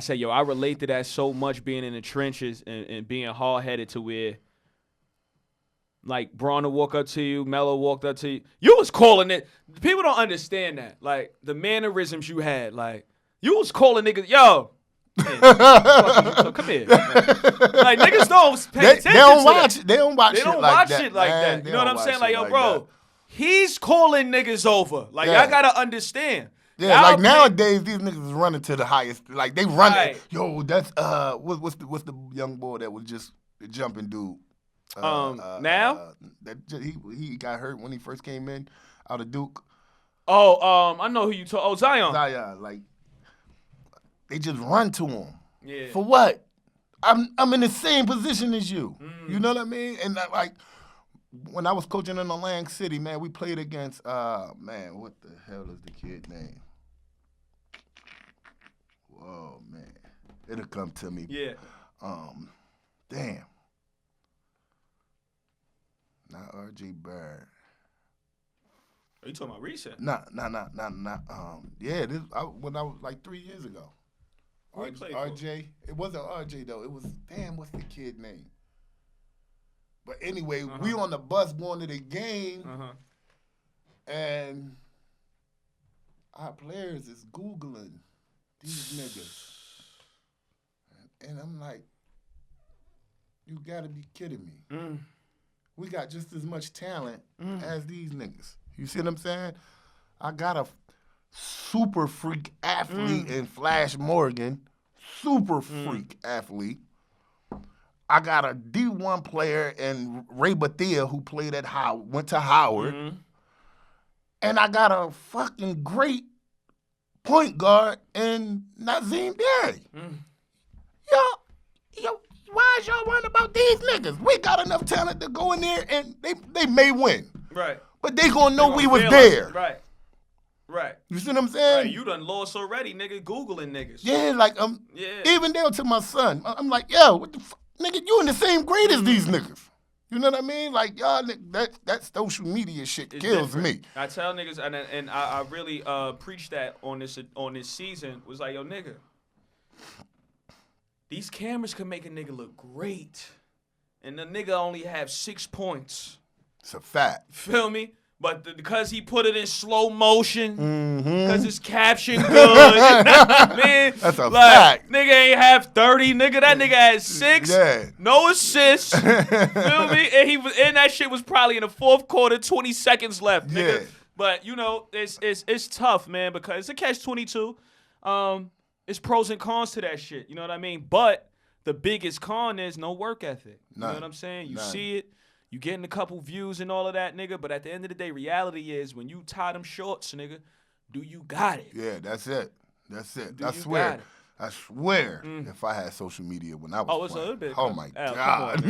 [SPEAKER 1] say, I relate to that so much being in the trenches and being hard-headed to where, like, Bronner walk up to you, Melo walked up to you. You was calling it. People don't understand that. Like, the mannerisms you had. Like, you was calling niggas, yo. So come here. Like, niggas don't pay attention.
[SPEAKER 2] They don't watch it. They don't watch shit like that.
[SPEAKER 1] Shit like that. You know what I'm saying? Like, yo, bro, he's calling niggas over. Like, y'all gotta understand.
[SPEAKER 2] Yeah, like nowadays, these niggas is running to the highest. Like, they run.
[SPEAKER 1] Right.
[SPEAKER 2] Yo, that's what's the young boy that was just the jumping dude?
[SPEAKER 1] Now
[SPEAKER 2] he got hurt when he first came in out of Duke.
[SPEAKER 1] I know who you talk. Oh, Zion.
[SPEAKER 2] Zion, like. They just run to him.
[SPEAKER 1] Yeah.
[SPEAKER 2] For what? I'm in the same position as you. You know what I mean? And like when I was coaching in Atlantic City, man, we played against man, what the hell is the kid name? Whoa, man. It'll come to me.
[SPEAKER 1] Yeah.
[SPEAKER 2] Damn. Not RJ Barrett.
[SPEAKER 1] Are you talking about recent?
[SPEAKER 2] Nah. Yeah, when I was like 3 years ago. RJ. It wasn't RJ though. It was what's the kid name? But anyway, we on the bus going to the game, and our players is Googling these niggas, and I'm like, you gotta be kidding me. We got just as much talent as these niggas. You see what I'm saying? I got a super freak athlete in Flash Morgan, super freak athlete. I got a D1 player in Ray Bethea who played at went to Howard. And I got a fucking great point guard in Nazim Berry. Yo, why is y'all worrying about these niggas? We got enough talent to go in there and they may win.
[SPEAKER 1] Right.
[SPEAKER 2] But they gonna know we was there.
[SPEAKER 1] Right.
[SPEAKER 2] You see what I'm saying?
[SPEAKER 1] Right. You done lost already, nigga. Googling niggas.
[SPEAKER 2] Yeah, like even down to my son. I'm like, yo, what the fuck? Nigga, you in the same grade as these niggas. You know what I mean? Like, y'all, that social media shit kills me.
[SPEAKER 1] I tell niggas, and I really preach that on this season, was like, yo, nigga, these cameras can make a nigga look great. And the nigga only have 6 points.
[SPEAKER 2] It's a fact.
[SPEAKER 1] Feel me? But because he put it in slow motion, because it's caption good, man.
[SPEAKER 2] That's a fact.
[SPEAKER 1] Nigga ain't have 30, nigga. That nigga had 6.
[SPEAKER 2] Yeah.
[SPEAKER 1] No assists. Feel me? And that shit was probably in the fourth quarter, 20 seconds left, nigga.
[SPEAKER 2] Yeah.
[SPEAKER 1] But you know, it's tough, man, because it's a catch-22. It's pros and cons to that shit. You know what I mean? But the biggest con is no work ethic. You know what I'm saying? You see it. You getting a couple views and all of that, nigga. But at the end of the day, reality is when you tie them shorts, nigga, do you got it?
[SPEAKER 2] Yeah, that's it. I swear. I swear, if I had social media when I was
[SPEAKER 1] it's a little bit.
[SPEAKER 2] Oh, my God.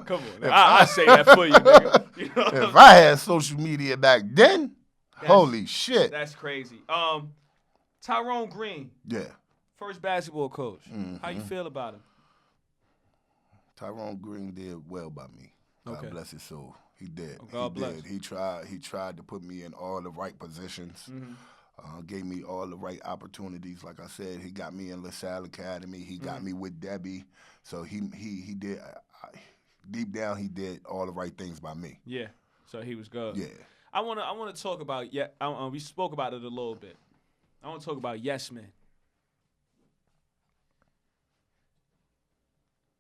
[SPEAKER 1] Come on. I say that for you, nigga. You know
[SPEAKER 2] if I had social media back then, holy shit.
[SPEAKER 1] That's crazy. Tyrone Green.
[SPEAKER 2] Yeah.
[SPEAKER 1] First basketball coach. How you feel about him?
[SPEAKER 2] Tyrone Green did well by me. God bless his soul. He did.
[SPEAKER 1] God bless.
[SPEAKER 2] He tried to put me in all the right positions. Gave me all the right opportunities. Like I said, he got me in LaSalle Academy. He got me with Debbie. So he did. Deep down, he did all the right things by me.
[SPEAKER 1] Yeah. So he was good.
[SPEAKER 2] Yeah.
[SPEAKER 1] I wanna talk about we spoke about it a little bit. I want to talk about yes men.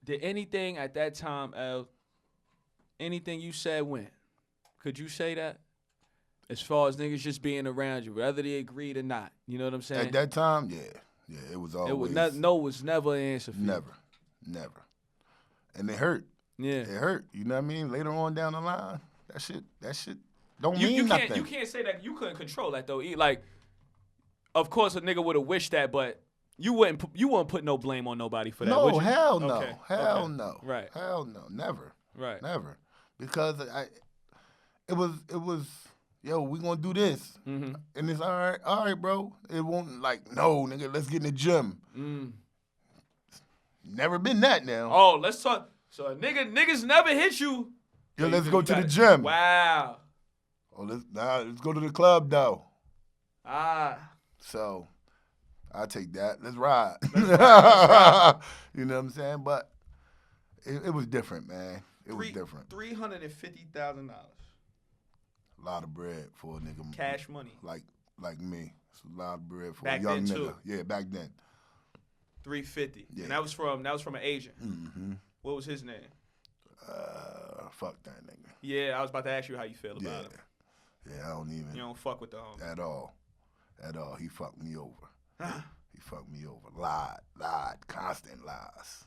[SPEAKER 1] Did anything at that time, anything you said went? Could you say that? As far as niggas just being around you, whether they agreed or not. You know what I'm saying?
[SPEAKER 2] At that time, yeah, it was always.
[SPEAKER 1] No was never an answer for you.
[SPEAKER 2] Never. And it hurt.
[SPEAKER 1] Yeah.
[SPEAKER 2] It hurt. You know what I mean? Later on down the line, that shit don't mean nothing.
[SPEAKER 1] You can't say that you couldn't control that though. Like, of course a nigga would have wished that, but you wouldn't put no blame on nobody for that.
[SPEAKER 2] No,
[SPEAKER 1] would you?
[SPEAKER 2] hell no.
[SPEAKER 1] Okay.
[SPEAKER 2] Hell no.
[SPEAKER 1] Right.
[SPEAKER 2] Hell no. Never.
[SPEAKER 1] Right.
[SPEAKER 2] Never. Because it was yo, we gonna do this.
[SPEAKER 1] Mm-hmm.
[SPEAKER 2] And it's all right, bro. It won't like, no, nigga, let's get in the gym. Never been that now.
[SPEAKER 1] Oh, let's talk. So niggas never hit you.
[SPEAKER 2] Yo, let's go to the gym.
[SPEAKER 1] Wow.
[SPEAKER 2] Oh, let's go to the club though. So I'll take that. Let's ride. You know what I'm saying? But it was different, man. It was different.
[SPEAKER 1] $350,000.
[SPEAKER 2] A lot of bread for a nigga.
[SPEAKER 1] Cash money.
[SPEAKER 2] Like me. It's a lot of bread for
[SPEAKER 1] back
[SPEAKER 2] a young
[SPEAKER 1] then
[SPEAKER 2] nigga.
[SPEAKER 1] Too.
[SPEAKER 2] Yeah, back then.
[SPEAKER 1] $350.
[SPEAKER 2] Yeah.
[SPEAKER 1] And that was from an agent.
[SPEAKER 2] Mm-hmm.
[SPEAKER 1] What was his name?
[SPEAKER 2] Fuck that nigga.
[SPEAKER 1] Yeah, I was about to ask you how you feel about him.
[SPEAKER 2] Yeah, I don't even.
[SPEAKER 1] You don't fuck with the homie.
[SPEAKER 2] At all. He fucked me over. He fucked me over. Lied. Constant lies.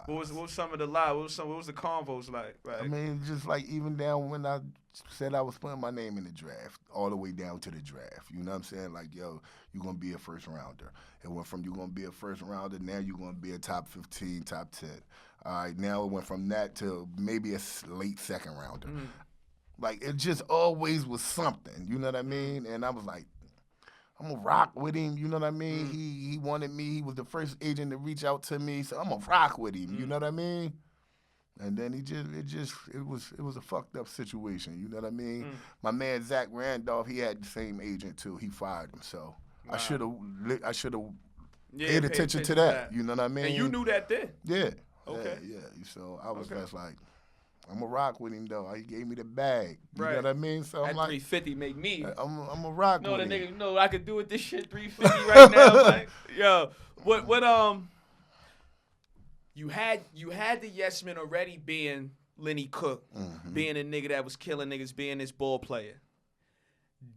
[SPEAKER 1] What was some of the lies? What was the convos like?
[SPEAKER 2] I mean, just like even down when I said I was putting my name in the draft, all the way down to the draft. You know what I'm saying? Like, yo, you're going to be a first rounder. It went from you're going to be a first rounder, now you're going to be a top 15, top 10. All right, now it went from that to maybe a late second rounder. Like, it just always was something. You know what I mean? And I was like, I'm going to rock with him, you know what I mean? He wanted me. He was the first agent to reach out to me, so I'm going to rock with him, you know what I mean? And then it was a fucked up situation, you know what I mean? My man Zach Randolph, he had the same agent too. He fired him, so wow. I should have paid attention to that, you know what I mean?
[SPEAKER 1] And you knew that then?
[SPEAKER 2] Yeah.
[SPEAKER 1] Okay.
[SPEAKER 2] Yeah. So I was just like, I'm gonna rock with him though. He gave me the bag. You know what I mean? So
[SPEAKER 1] that
[SPEAKER 2] I'm like,
[SPEAKER 1] 350 make me.
[SPEAKER 2] I'm a rock with him.
[SPEAKER 1] Nigga, I could do with this shit 350 right now. Like, yo, what you had the yes men already being Lenny Cooke, being a nigga that was killing niggas, being this ball player.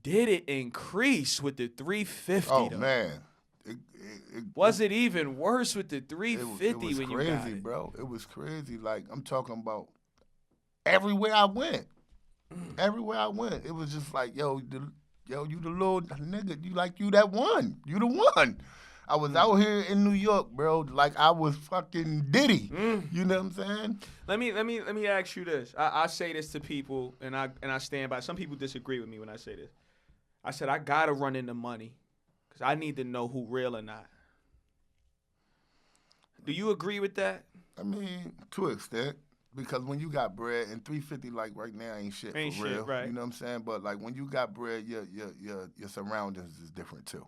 [SPEAKER 1] Did it increase with the 350?
[SPEAKER 2] Oh
[SPEAKER 1] though?
[SPEAKER 2] Man.
[SPEAKER 1] Was it even worse with the 350 when you got it?
[SPEAKER 2] It was crazy, bro. It was crazy. Like, I'm talking about everywhere I went. Everywhere I went, it was just like, yo, you the little nigga. You that one. You the one. I was out here in New York, bro, like I was fucking Diddy. You know what I'm saying?
[SPEAKER 1] Let me ask you this. I say this to people, and I stand by. Some people disagree with me when I say this. I said I gotta run into money, cause I need to know who real or not. Do you agree with that?
[SPEAKER 2] I mean, to an extent. Because when you got bread, and 350 like right now ain't shit for real.
[SPEAKER 1] Right.
[SPEAKER 2] You know what I'm saying? But like when you got bread, your surroundings is different too.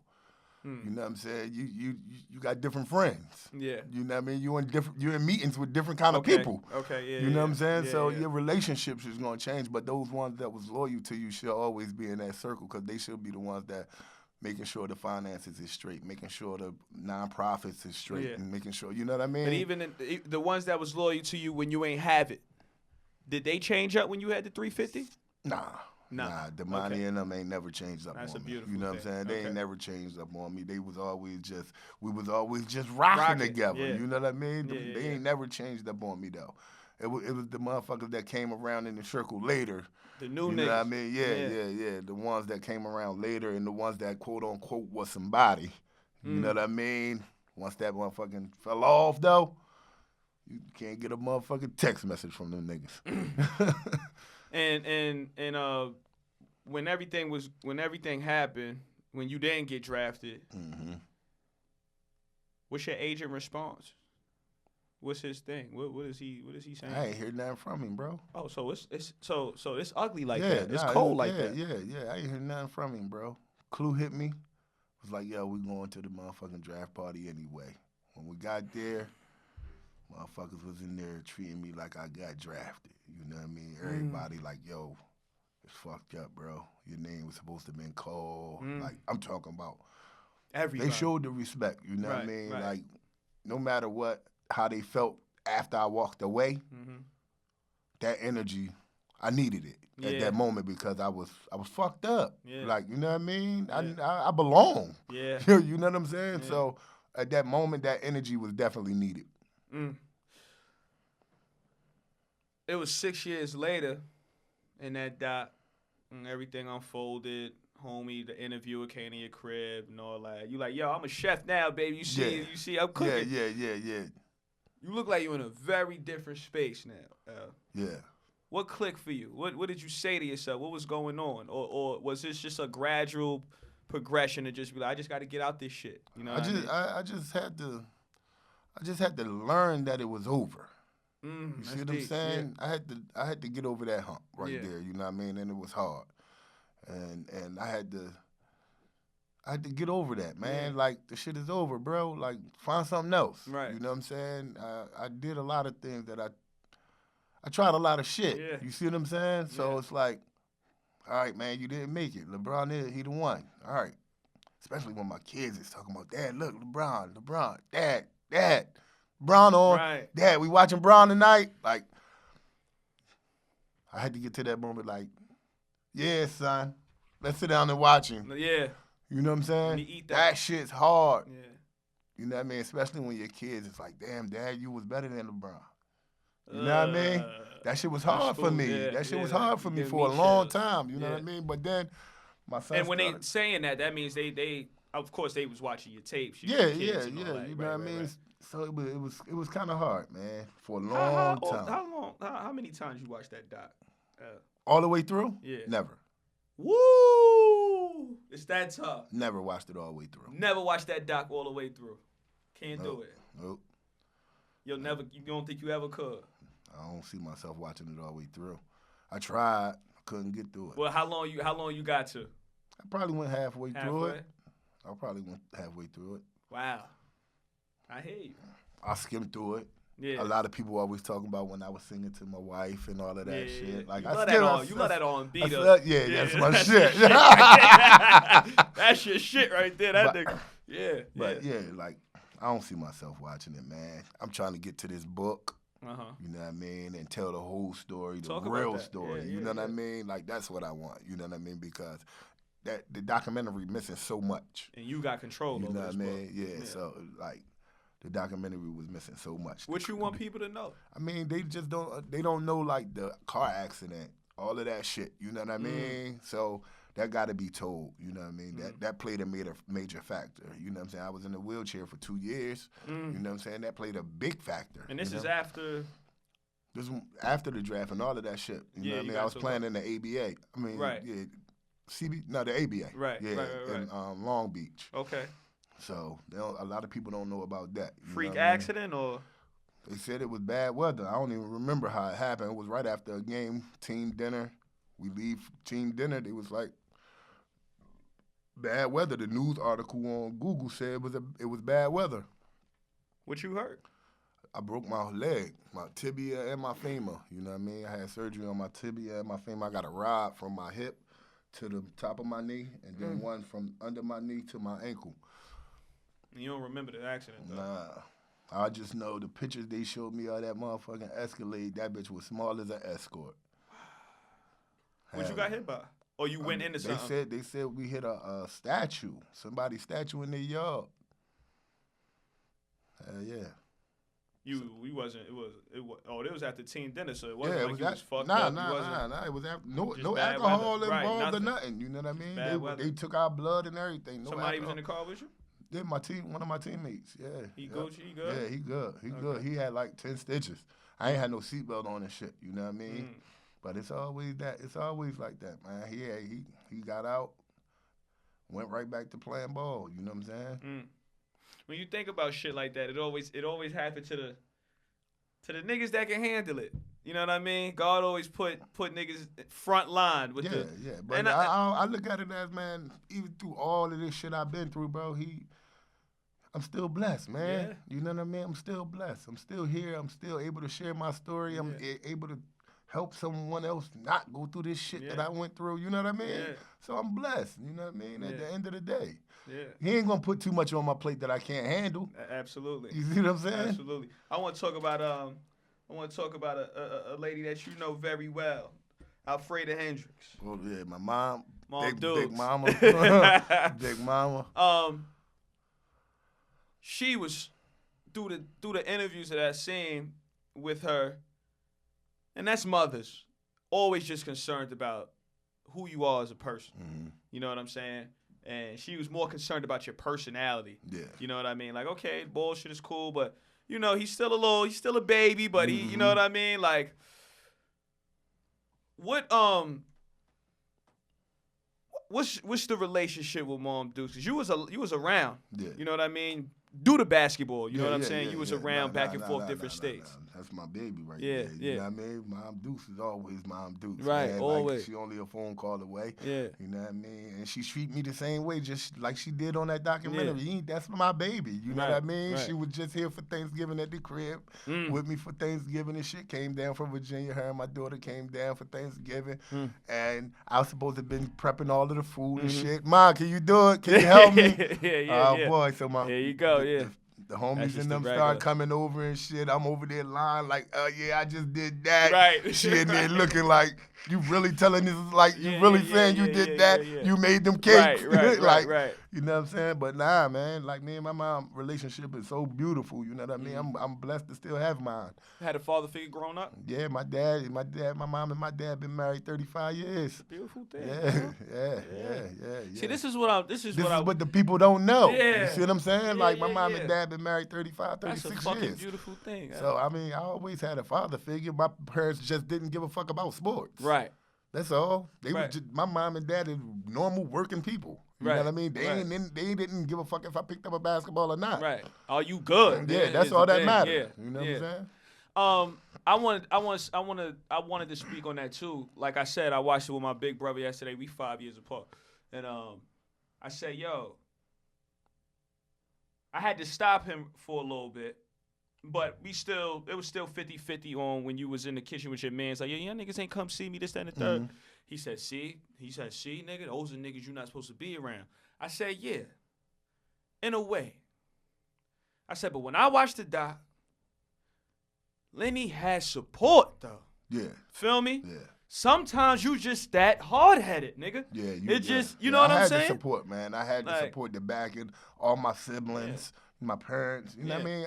[SPEAKER 2] You know what I'm saying? You got different friends.
[SPEAKER 1] Yeah.
[SPEAKER 2] You know what I mean? You're in meetings with different kind of people.
[SPEAKER 1] Okay, yeah.
[SPEAKER 2] You know what I'm saying?
[SPEAKER 1] Yeah,
[SPEAKER 2] So your relationships is gonna change, but those ones that was loyal to you should always be in that circle because they should be the ones that making sure the finances is straight, making sure the nonprofits is straight, and making sure, you know what I mean?
[SPEAKER 1] But even the ones that was loyal to you when you ain't have it, did they change up when you had the 350?
[SPEAKER 2] Nah. The money in them ain't never changed up
[SPEAKER 1] That's
[SPEAKER 2] on
[SPEAKER 1] a beautiful
[SPEAKER 2] me. You know
[SPEAKER 1] thing.
[SPEAKER 2] what I'm saying?
[SPEAKER 1] Okay.
[SPEAKER 2] They ain't never changed up on me. We was always just rocking together.
[SPEAKER 1] Yeah.
[SPEAKER 2] You know what I mean?
[SPEAKER 1] Yeah,
[SPEAKER 2] they ain't never changed up on me though. It was the motherfuckers that came around in the circle later.
[SPEAKER 1] The new
[SPEAKER 2] niggas. You know what I mean? Yeah. The ones that came around later and the ones that quote unquote was somebody. You know what I mean? Once that motherfucking fell off though, you can't get a motherfucking text message from them niggas.
[SPEAKER 1] and when everything happened, when you didn't get drafted, what's your agent response? What's his thing? What is he saying?
[SPEAKER 2] I ain't heard nothing from him, bro.
[SPEAKER 1] Oh, so it's ugly like that. It's cold like that.
[SPEAKER 2] Yeah. I ain't heard nothing from him, bro. Clue hit me. Was like, yo, we going to the motherfucking draft party anyway. When we got there, motherfuckers was in there treating me like I got drafted. You know what I mean? Everybody like, yo, it's fucked up, bro. Your name was supposed to have been called. Like, I'm talking about.
[SPEAKER 1] Everybody.
[SPEAKER 2] They showed the respect, you know what I mean?
[SPEAKER 1] Right.
[SPEAKER 2] Like, no matter how they felt after I walked away, that energy, I needed it at that moment because I was fucked up.
[SPEAKER 1] Yeah.
[SPEAKER 2] Like, you know what I mean?
[SPEAKER 1] Yeah.
[SPEAKER 2] I belong.
[SPEAKER 1] Yeah.
[SPEAKER 2] You know what I'm saying?
[SPEAKER 1] Yeah.
[SPEAKER 2] So at that moment, that energy was definitely needed.
[SPEAKER 1] It was 6 years later, in that doc, and everything unfolded. Homie, the interviewer came to your crib and all that. You like, yo, I'm a chef now, baby. You see, I'm cooking.
[SPEAKER 2] Yeah.
[SPEAKER 1] You look like you're in a very different space now.
[SPEAKER 2] Yeah.
[SPEAKER 1] What clicked for you? What did you say to yourself? What was going on? Or was this just a gradual progression to just be like, I just got to get out this shit? You know,
[SPEAKER 2] I just had to learn that it was over. You see what I'm saying?
[SPEAKER 1] Yeah.
[SPEAKER 2] I had to get over that hump right there. You know what I mean? And it was hard, and I had to get over that, man. Like, the shit is over, bro. Like, find something else.
[SPEAKER 1] Right.
[SPEAKER 2] You know what I'm saying? I did a lot of things that I tried a lot of shit.
[SPEAKER 1] Yeah.
[SPEAKER 2] You see what I'm saying? So it's like, all right, man, you didn't make it. LeBron he the one. All right. Especially when my kids is talking about, Dad, look, LeBron, Dad. Bron on.
[SPEAKER 1] Right.
[SPEAKER 2] Dad, we watching Bron tonight? Like, I had to get to that moment like, yeah, son, let's sit down and watch him.
[SPEAKER 1] Yeah.
[SPEAKER 2] You know what I'm saying?
[SPEAKER 1] Let me eat that.
[SPEAKER 2] That shit's hard.
[SPEAKER 1] Yeah.
[SPEAKER 2] You know what I mean? Especially when your kids, it's like, damn, Dad, you was better than LeBron. You know what I mean? That shit was hard for me.
[SPEAKER 1] Yeah,
[SPEAKER 2] that shit was hard for me for a long time. You know what I mean? But then my son
[SPEAKER 1] and when they saying that means they of course they was watching your tapes.
[SPEAKER 2] Yeah.
[SPEAKER 1] You know
[SPEAKER 2] what I mean? Right. So it was kind of hard, man, for a long time.
[SPEAKER 1] How many times you watched that doc?
[SPEAKER 2] All the way through?
[SPEAKER 1] Yeah.
[SPEAKER 2] Never.
[SPEAKER 1] Woo! It's that tough.
[SPEAKER 2] Never watched it all the way through.
[SPEAKER 1] Never watched that doc all the way through. Can't do it.
[SPEAKER 2] Nope.
[SPEAKER 1] You don't think you ever could?
[SPEAKER 2] I don't see myself watching it all the way through. I tried. I couldn't get through it.
[SPEAKER 1] Well, how long you got to?
[SPEAKER 2] I probably went halfway through it. I probably went halfway through it.
[SPEAKER 1] Wow. I hear you.
[SPEAKER 2] I skimmed through it.
[SPEAKER 1] Yeah.
[SPEAKER 2] A lot of people always talking about when I was singing to my wife and all of that shit. Like,
[SPEAKER 1] you love that R&B though.
[SPEAKER 2] That's my shit.
[SPEAKER 1] That's your shit right there. That nigga. Yeah.
[SPEAKER 2] But like, I don't see myself watching it, man. I'm trying to get to this book. You know what I mean? And tell the whole story, the real story. You know what I mean? Like, that's what I want. You know what I mean? Because the documentary missing so much.
[SPEAKER 1] And you got control over this book.
[SPEAKER 2] You know what I mean? Yeah. So, like, the documentary was missing so much.
[SPEAKER 1] What you want people to know?
[SPEAKER 2] I mean, they just don't know, like, the car accident, all of that shit. You know what I mean? So that got to be told. You know what I mean? That played a major factor. You know what I'm saying? I was in a wheelchair for 2 years. You know what I'm saying? That played a big factor.
[SPEAKER 1] And this is after?
[SPEAKER 2] This was after the draft and all of that shit. You know what I mean? I was playing in the ABA. I mean, the ABA.
[SPEAKER 1] Right.
[SPEAKER 2] In Long Beach.
[SPEAKER 1] Okay.
[SPEAKER 2] So a lot of people don't know about that.
[SPEAKER 1] Freak accident or?
[SPEAKER 2] They said it was bad weather. I don't even remember how it happened. It was right after a game, team dinner. We leave team dinner. It was like bad weather. The news article on Google said it was bad weather.
[SPEAKER 1] What you hurt?
[SPEAKER 2] I broke my leg, my tibia and my femur. You know what I mean? I had surgery on my tibia and my femur. I got a rod from my hip to the top of my knee, and then one from under my knee to my ankle.
[SPEAKER 1] You don't remember the accident, though?
[SPEAKER 2] Nah. I just know the pictures they showed me of that motherfucking Escalade, that bitch was small as an Escort.
[SPEAKER 1] What you got hit by? Or you went into something?
[SPEAKER 2] They said we hit a statue, somebody's statue in their yard. Hell yeah.
[SPEAKER 1] It was at the team dinner, so it wasn't like you was fucked up.
[SPEAKER 2] Nah. It was no alcohol involved or nothing. You know what I mean? They took our blood and everything.
[SPEAKER 1] Somebody was in the car with you?
[SPEAKER 2] Yeah, one of my teammates. Yeah.
[SPEAKER 1] He good?
[SPEAKER 2] Yeah, he good. Good. He had like 10 stitches. I ain't had no seatbelt on and shit. You know what I mean? But it's always that. It's always like that, man. He got out, went right back to playing ball. You know what I'm saying?
[SPEAKER 1] When you think about shit like that, it always happens to the niggas that can handle it. You know what I mean? God always put niggas front line with
[SPEAKER 2] Yeah. But I look at it as, man, even through all of this shit I've been through, bro, I'm still blessed, man.
[SPEAKER 1] Yeah.
[SPEAKER 2] You know what I mean? I'm still blessed. I'm still here. I'm still able to share my story. I'm able to help someone else not go through this shit that I went through. You know what I mean?
[SPEAKER 1] Yeah.
[SPEAKER 2] So I'm blessed. You know what I mean? At the end of the day.
[SPEAKER 1] Yeah.
[SPEAKER 2] He ain't gonna put too much on my plate that I can't handle.
[SPEAKER 1] Absolutely.
[SPEAKER 2] You see what I'm saying?
[SPEAKER 1] Absolutely. I want to talk about a lady that you know very well, Alfreda Hendricks.
[SPEAKER 2] Oh yeah, my mom.
[SPEAKER 1] Big
[SPEAKER 2] mama. Big mama.
[SPEAKER 1] She was through the interviews that I seen with her, and that's mothers always just concerned about who you are as a person.
[SPEAKER 2] Mm-hmm.
[SPEAKER 1] You know what I'm saying? And she was more concerned about your personality.
[SPEAKER 2] Yeah.
[SPEAKER 1] You know what I mean? Like, okay, bullshit is cool, but you know, he's still a baby, but he, you know what I mean? Like, what's the relationship with Mom Dukes? 'Cause you was around.
[SPEAKER 2] Yeah.
[SPEAKER 1] You know what I mean? Do the basketball. You know what I'm saying? You was around back and forth different states.
[SPEAKER 2] That's my baby right
[SPEAKER 1] Yeah,
[SPEAKER 2] there.
[SPEAKER 1] yeah.
[SPEAKER 2] You know what I mean? Mom Dukes is always Mom Dukes.
[SPEAKER 1] Right,
[SPEAKER 2] man.
[SPEAKER 1] always.
[SPEAKER 2] Like, she only a phone call away.
[SPEAKER 1] Yeah.
[SPEAKER 2] You know what I mean? And she treat me the same way, just like she did on that documentary. That's my baby. You know what I mean?
[SPEAKER 1] Right.
[SPEAKER 2] She was just here for Thanksgiving at the crib with me for Thanksgiving and shit. Came down from Virginia. Her and my daughter came down for Thanksgiving. And I was supposed to have been prepping all of the food and shit. Ma, can you do it? Can you help me?
[SPEAKER 1] yeah.
[SPEAKER 2] Boy, so my...
[SPEAKER 1] There you go, yeah.
[SPEAKER 2] The homies
[SPEAKER 1] just
[SPEAKER 2] and them
[SPEAKER 1] the
[SPEAKER 2] start
[SPEAKER 1] regular.
[SPEAKER 2] coming over and shit. I'm over there lying like, yeah, I just did that.
[SPEAKER 1] Right.
[SPEAKER 2] She in there looking like, you really telling this is like, you really saying you did that?
[SPEAKER 1] yeah.
[SPEAKER 2] You made them cakes?
[SPEAKER 1] Right,
[SPEAKER 2] like,
[SPEAKER 1] right.
[SPEAKER 2] You know what I'm saying? But nah, man, like me and my mom relationship is so beautiful. You know what I mean? I'm blessed to still have mine.
[SPEAKER 1] Had a father figure growing up?
[SPEAKER 2] Yeah, my mom and my dad been married 35 years.
[SPEAKER 1] Beautiful thing.
[SPEAKER 2] Yeah.
[SPEAKER 1] See, this is what
[SPEAKER 2] the people don't know.
[SPEAKER 1] Yeah.
[SPEAKER 2] You see what I'm saying? Like, my
[SPEAKER 1] yeah,
[SPEAKER 2] mom
[SPEAKER 1] yeah.
[SPEAKER 2] and dad been married 35,
[SPEAKER 1] That's
[SPEAKER 2] 36
[SPEAKER 1] a fucking
[SPEAKER 2] years.
[SPEAKER 1] beautiful thing.
[SPEAKER 2] So, I mean, I always had a father figure. My parents just didn't give a fuck about sports.
[SPEAKER 1] Right.
[SPEAKER 2] That's all. They
[SPEAKER 1] Right.
[SPEAKER 2] was just, my mom and dad is normal working people. You know what I mean? They didn't give a fuck if I picked up a basketball or not.
[SPEAKER 1] Right. Are you good?
[SPEAKER 2] Yeah, that's all that matters. You know what I'm saying?
[SPEAKER 1] I wanted to speak on that too. Like I said, I watched it with my big brother yesterday. We 5 years apart. And I said, yo, I had to stop him for a little bit. But it was still 50-50 on when you was in the kitchen with your mans. Like, yeah, y'all niggas ain't come see me, this, that, and the third. He said, see, nigga, those are niggas you're not supposed to be around. I said, yeah, in a way. I said, but when I watched the doc, Lenny had support, though.
[SPEAKER 2] Yeah.
[SPEAKER 1] Feel me?
[SPEAKER 2] Yeah.
[SPEAKER 1] Sometimes you just that hard-headed, nigga.
[SPEAKER 2] Yeah.
[SPEAKER 1] You know what I'm saying?
[SPEAKER 2] I had the support, man. I had the support, the backing, all my siblings. Yeah. My parents, you know what I mean?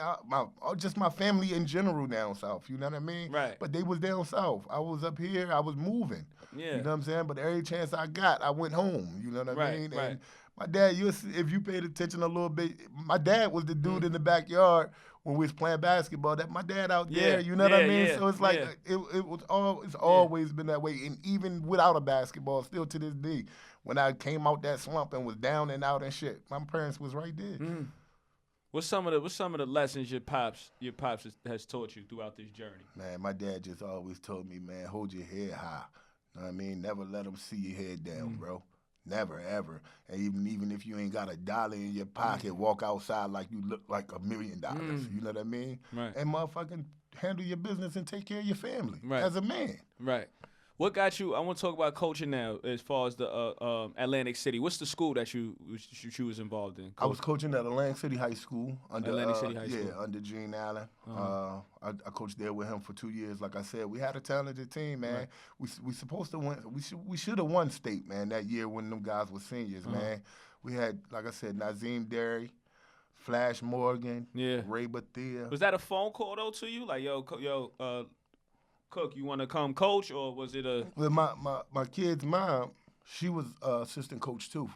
[SPEAKER 2] Just my family in general down south, you know what I mean?
[SPEAKER 1] Right.
[SPEAKER 2] But they was down south. I was up here, I was moving.
[SPEAKER 1] Yeah.
[SPEAKER 2] You know what I'm saying? But every chance I got, I went home, you know what I mean?
[SPEAKER 1] Right.
[SPEAKER 2] And my dad, if you paid attention a little bit, my dad was the dude in the backyard when we was playing basketball. That my dad out there, you know what I mean? So it's like, it's always been that way. And even without a basketball, still to this day, when I came out that slump and was down and out and shit, my parents was right there.
[SPEAKER 1] What's some of the lessons your pops has taught you throughout this journey?
[SPEAKER 2] Man, my dad just always told me, man, hold your head high. You know what I mean? Never let them see your head down, bro. Never, ever. And even if you ain't got $1 in your pocket, walk outside like you look like $1 million. You know what I mean?
[SPEAKER 1] Right.
[SPEAKER 2] And motherfucking handle your business and take care of your family as a man.
[SPEAKER 1] Right. What got you? I want to talk about coaching now. As far as the Atlantic City, what's the school that you was involved in?
[SPEAKER 2] I was coaching at Atlantic City High School under
[SPEAKER 1] Atlantic City High School.
[SPEAKER 2] Yeah, under Gene Allen. I coached there with him for 2 years. Like I said, we had a talented team, man. Right. We supposed to win. We should have won state, man, that year when them guys were seniors, man. We had, like I said, Nazim Derry, Flash Morgan, Ray Bethia.
[SPEAKER 1] Was that a phone call though to you? Like, yo, Cook, you want to come coach, or was it a?
[SPEAKER 2] Well, my kid's mom, she was assistant coach too,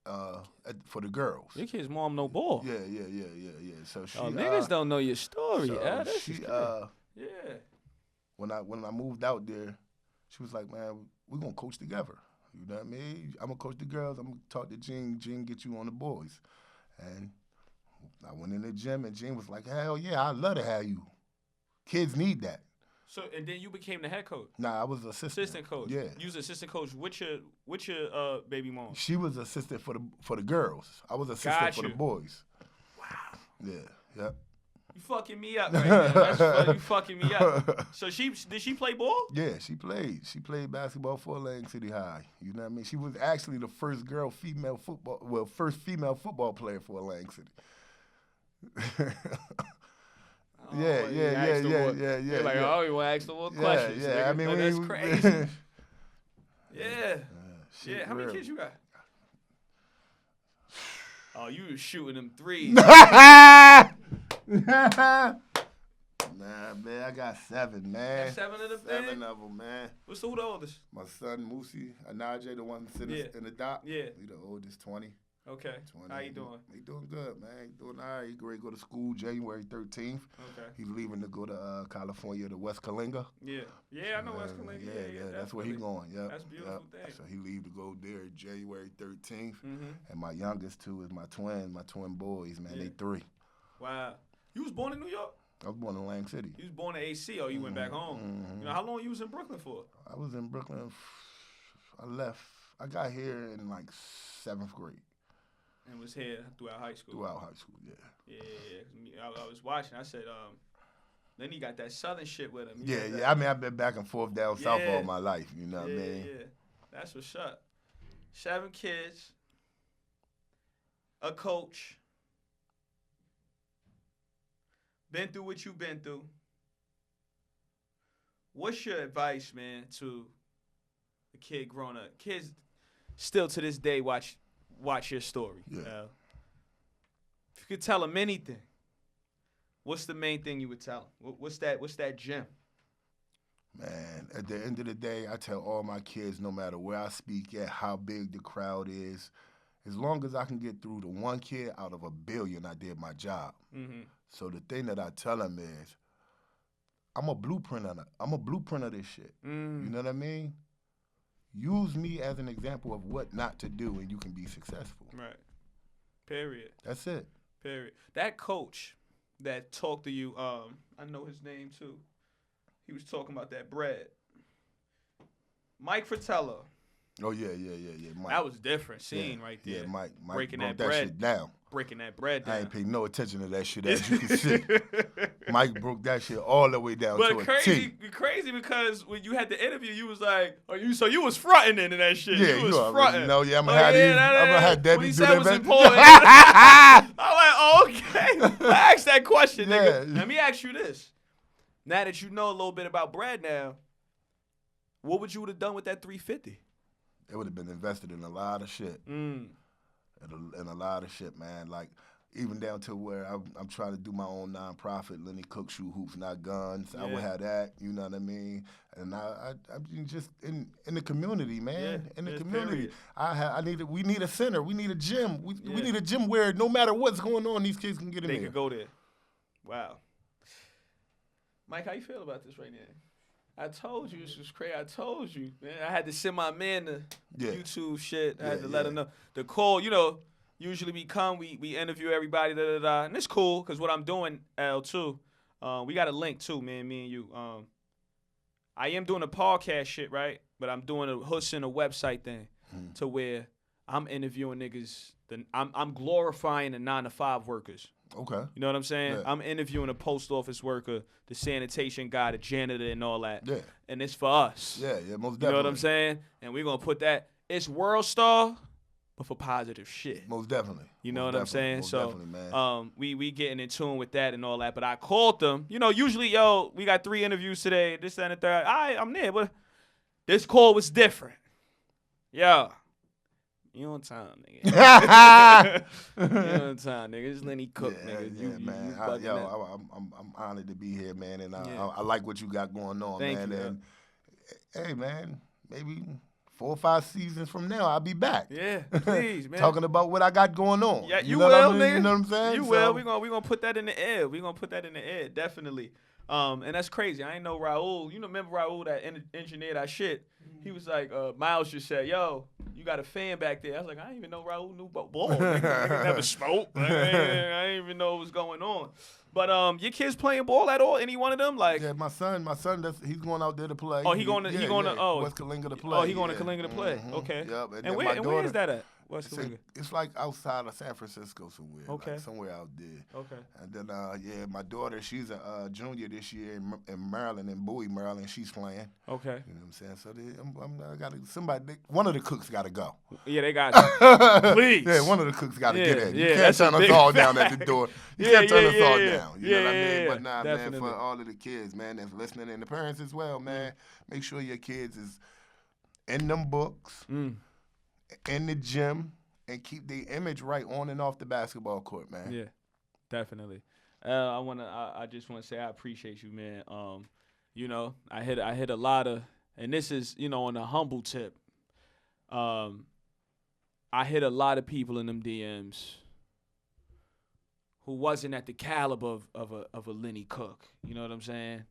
[SPEAKER 2] for the girls.
[SPEAKER 1] Your kid's mom no ball.
[SPEAKER 2] Yeah. So she.
[SPEAKER 1] Niggas don't know your story.
[SPEAKER 2] When I moved out there, she was like, man, we're gonna coach together. You know what I mean? I'm gonna coach the girls. I'm gonna talk to Gene. Gene get you on the boys. And I went in the gym, and Gene was like, hell yeah, I'd love to have you. Kids need that.
[SPEAKER 1] So and then you became the head coach.
[SPEAKER 2] Nah, I was assistant
[SPEAKER 1] coach.
[SPEAKER 2] Yeah,
[SPEAKER 1] you was assistant coach with your baby mom.
[SPEAKER 2] She was assistant for the girls. I was assistant for the boys.
[SPEAKER 1] Wow.
[SPEAKER 2] Yeah. Yep.
[SPEAKER 1] You fucking me up right now. That's funny. You fucking me up. So did she play ball?
[SPEAKER 2] Yeah, she played. She played basketball for Lang City High. You know what I mean? She was actually the first female football player for Lang City. Yeah.
[SPEAKER 1] You're like, oh, you want to ask the more questions.
[SPEAKER 2] Yeah. I mean,
[SPEAKER 1] that's crazy. Yeah. Shit, how many
[SPEAKER 2] real.
[SPEAKER 1] kids you got? Oh, you was shooting them threes.
[SPEAKER 2] Nah, man, I got 7, man.
[SPEAKER 1] Got 7 of them?
[SPEAKER 2] 7 of them, man.
[SPEAKER 1] Who the oldest?
[SPEAKER 2] My son, Moosey, Anaje, the one sitting in the dock.
[SPEAKER 1] Yeah.
[SPEAKER 2] He the oldest, 20.
[SPEAKER 1] Okay.
[SPEAKER 2] 20.
[SPEAKER 1] How you doing?
[SPEAKER 2] He doing good, man. He doing all right. He ready to go to school January 13th.
[SPEAKER 1] Okay.
[SPEAKER 2] He's leaving to go to California, to West Kalinga.
[SPEAKER 1] Yeah. Yeah, I know West Kalinga.
[SPEAKER 2] Yeah, that's where he going. Yep.
[SPEAKER 1] That's a beautiful thing.
[SPEAKER 2] So he leave to go there January 13th.
[SPEAKER 1] Mm-hmm.
[SPEAKER 2] And my youngest, too, is my twin boys, man.
[SPEAKER 1] Yeah.
[SPEAKER 2] They 3.
[SPEAKER 1] Wow. You was born in New York?
[SPEAKER 2] I was born in Lang City.
[SPEAKER 1] You was born in AC or you went back home?
[SPEAKER 2] Mm-hmm.
[SPEAKER 1] You know, how long you was in Brooklyn for?
[SPEAKER 2] I was in Brooklyn. I left. I got here in like 7th grade.
[SPEAKER 1] And was here throughout high school?
[SPEAKER 2] Throughout high school, yeah.
[SPEAKER 1] Yeah. I was watching. I said, then he got that Southern shit with him.
[SPEAKER 2] Yeah. I mean, I've been back and forth down south all my life. You know what I mean?
[SPEAKER 1] Yeah. That's what's up. 7 kids. A coach. Been through what you've been through. What's your advice, man, to a kid growing up? Kids still to this day watch your story.
[SPEAKER 2] Yeah.
[SPEAKER 1] If you could tell them anything, what's the main thing you would tell them? What's that gem?
[SPEAKER 2] Man, at the end of the day, I tell all my kids, no matter where I speak at, how big the crowd is, as long as I can get through to one kid out of 1 billion, I did my job.
[SPEAKER 1] Mm-hmm.
[SPEAKER 2] So the thing that I tell them is, I'm a blueprint of this shit.
[SPEAKER 1] Mm.
[SPEAKER 2] You know what I mean? Use me as an example of what not to do, and you can be successful.
[SPEAKER 1] Right. Period.
[SPEAKER 2] That's it.
[SPEAKER 1] Period. That coach that talked to you, I know his name too. He was talking about that bread. Mike Fratello.
[SPEAKER 2] Oh, yeah. Mike.
[SPEAKER 1] That was different scene right there.
[SPEAKER 2] Yeah, Mike
[SPEAKER 1] breaking
[SPEAKER 2] broke
[SPEAKER 1] that bread
[SPEAKER 2] shit down.
[SPEAKER 1] Breaking that bread down.
[SPEAKER 2] I ain't paid no attention to that shit, as you can see. Mike broke that shit all the way down to a T.
[SPEAKER 1] Crazy because when you had the interview, you was like, so you was fronting into that shit.
[SPEAKER 2] Yeah,
[SPEAKER 1] you was fronting.
[SPEAKER 2] No, I'm gonna have Debbie do that.
[SPEAKER 1] Was important. I'm like, oh, okay. I asked that question, nigga. Let me ask you this. Now that you know a little bit about bread now, what would you have done with that $350?
[SPEAKER 2] It would have been invested in a lot of shit.
[SPEAKER 1] Mm.
[SPEAKER 2] In a lot of shit, man. Like, even down to where I'm trying to do my own nonprofit, Lenny Cooke, Shoot Hoops, Not Guns.
[SPEAKER 1] Yeah.
[SPEAKER 2] I would have that, you know what I mean? And I'm just in the community, man.
[SPEAKER 1] Yeah,
[SPEAKER 2] in the community.
[SPEAKER 1] Period.
[SPEAKER 2] We need a center. We need a gym. We need a gym where no matter what's going on, these kids can get in there.
[SPEAKER 1] They could go there. Wow. Mike, how you feel about this right now? I told you this was crazy. I told you, man. I had to send my man the YouTube shit. I had to let him know. The call, usually we come, we interview everybody, and it's cool because what I'm doing, L, too, we got a link, too, man, me and you. I am doing a podcast shit, right? But I'm doing a HoodCenter website thing to where I'm interviewing niggas. I'm glorifying the 9-to-5 workers.
[SPEAKER 2] Okay.
[SPEAKER 1] You know what I'm saying?
[SPEAKER 2] Yeah.
[SPEAKER 1] I'm interviewing a post office worker, the sanitation guy, the janitor, and all that.
[SPEAKER 2] Yeah.
[SPEAKER 1] And it's for us.
[SPEAKER 2] Yeah, most definitely.
[SPEAKER 1] You know what I'm saying? And we're going to put that. It's World Star, but for positive shit.
[SPEAKER 2] Most definitely.
[SPEAKER 1] You know what I'm saying?
[SPEAKER 2] Most
[SPEAKER 1] So
[SPEAKER 2] definitely, man.
[SPEAKER 1] we getting in tune with that and all that. But I called them. Usually, we got 3 interviews today, this, that, and the third. I'm there, but this call was different. Yo. You on time, nigga. You on time, nigga. It's Lenny Cooke, nigga.
[SPEAKER 2] Yeah, man. I'm honored to be here, man, and I like what you got going on,
[SPEAKER 1] Thank
[SPEAKER 2] man.
[SPEAKER 1] you,
[SPEAKER 2] and hey, man, maybe 4 or 5 seasons from now, I'll be back.
[SPEAKER 1] Yeah, please, man.
[SPEAKER 2] Talking about what I got going on.
[SPEAKER 1] Yeah, you
[SPEAKER 2] know
[SPEAKER 1] will,
[SPEAKER 2] what I mean?
[SPEAKER 1] nigga.
[SPEAKER 2] You know what I'm saying?
[SPEAKER 1] You will. We gonna put that in the air. We gonna put that in the air, definitely. And that's crazy. I ain't know Raul. Remember Raul that engineered that shit? He was like, Miles just said, yo, you got a fan back there. I was like, I didn't even know Raul knew about ball. Nigga never smoked. Like, I didn't even know what was going on. But your kids playing ball at all? Any one of them? Like,
[SPEAKER 2] yeah, my son, he's going out there to play.
[SPEAKER 1] Oh, he going to
[SPEAKER 2] West Kalinga to play.
[SPEAKER 1] Oh, he going to Kalinga to play.
[SPEAKER 2] Mm-hmm.
[SPEAKER 1] Okay.
[SPEAKER 2] Yep.
[SPEAKER 1] And where is that at? What's Cahuenga?
[SPEAKER 2] It's like outside of San Francisco somewhere.
[SPEAKER 1] Okay.
[SPEAKER 2] Like somewhere out there.
[SPEAKER 1] Okay.
[SPEAKER 2] And then, yeah, my daughter, she's a junior this year in Maryland, in Bowie, Maryland. She's playing.
[SPEAKER 1] Okay.
[SPEAKER 2] You know what I'm saying? So I got one of the cooks got to go.
[SPEAKER 1] Yeah, they got you. Please.
[SPEAKER 2] Yeah, one of the cooks got to get in. You
[SPEAKER 1] yeah,
[SPEAKER 2] can't turn us all down at the door. You can't turn us all down. You know what I mean? But nah,
[SPEAKER 1] definitely.
[SPEAKER 2] man, for all of the kids, man, that's listening, and the parents as well, man, make sure your kids is in them books, in the gym, and keep the image right on and off the basketball court, man.
[SPEAKER 1] Yeah, definitely. I just want to say I appreciate you, man. You know, I hit a lot of, and this is, you know, on a humble tip. I hit a lot of people in them DMs who wasn't at the caliber of a Lenny Cooke. You know what I'm saying?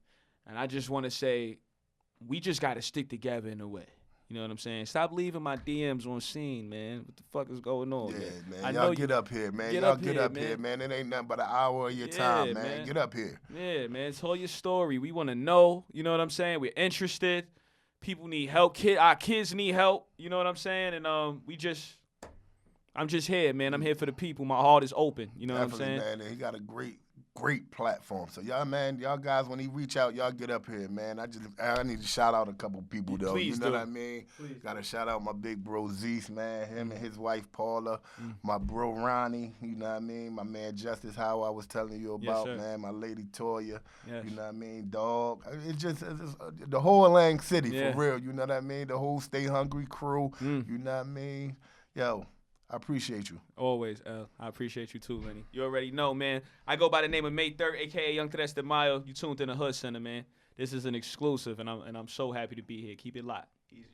[SPEAKER 1] And I just want to say, we just got to stick together in a way. You know what I'm saying? Stop leaving my DMs on scene, man. What the fuck is going on,
[SPEAKER 2] man? Y'all get up here, man. Y'all get up here, man. It ain't nothing but an hour of your time, man. Get up here. Yeah,
[SPEAKER 1] man. Tell your story. We want to know. You know what I'm saying? We're interested. People need help. Our kids need help. You know what I'm saying? And I'm just here, man. I'm here for the people. My heart is open. You know what I'm saying?
[SPEAKER 2] Man. He got a great platform. So y'all guys, when he reach out, y'all get up here, man. I need to shout out a couple people though.
[SPEAKER 1] Please
[SPEAKER 2] you know what I mean? Got to shout out my big bro Zeus, man. Him and his wife Paula, my bro Ronnie. You know what I mean? My man Justice, how I was telling you about, man. My lady Toya. Yes. You know what I mean? Dog. It's just the whole Atlantic City for real. You know what I mean? The whole Stay Hungry crew. You know what I mean? Yo. I appreciate you.
[SPEAKER 1] Always, L. I appreciate you too, Lenny. You already know, man. I go by the name of May 3rd, a.k.a. Young Tres de Mayo. You tuned in the HoodCenter, man. This is an exclusive, and I'm so happy to be here. Keep it locked. Easy.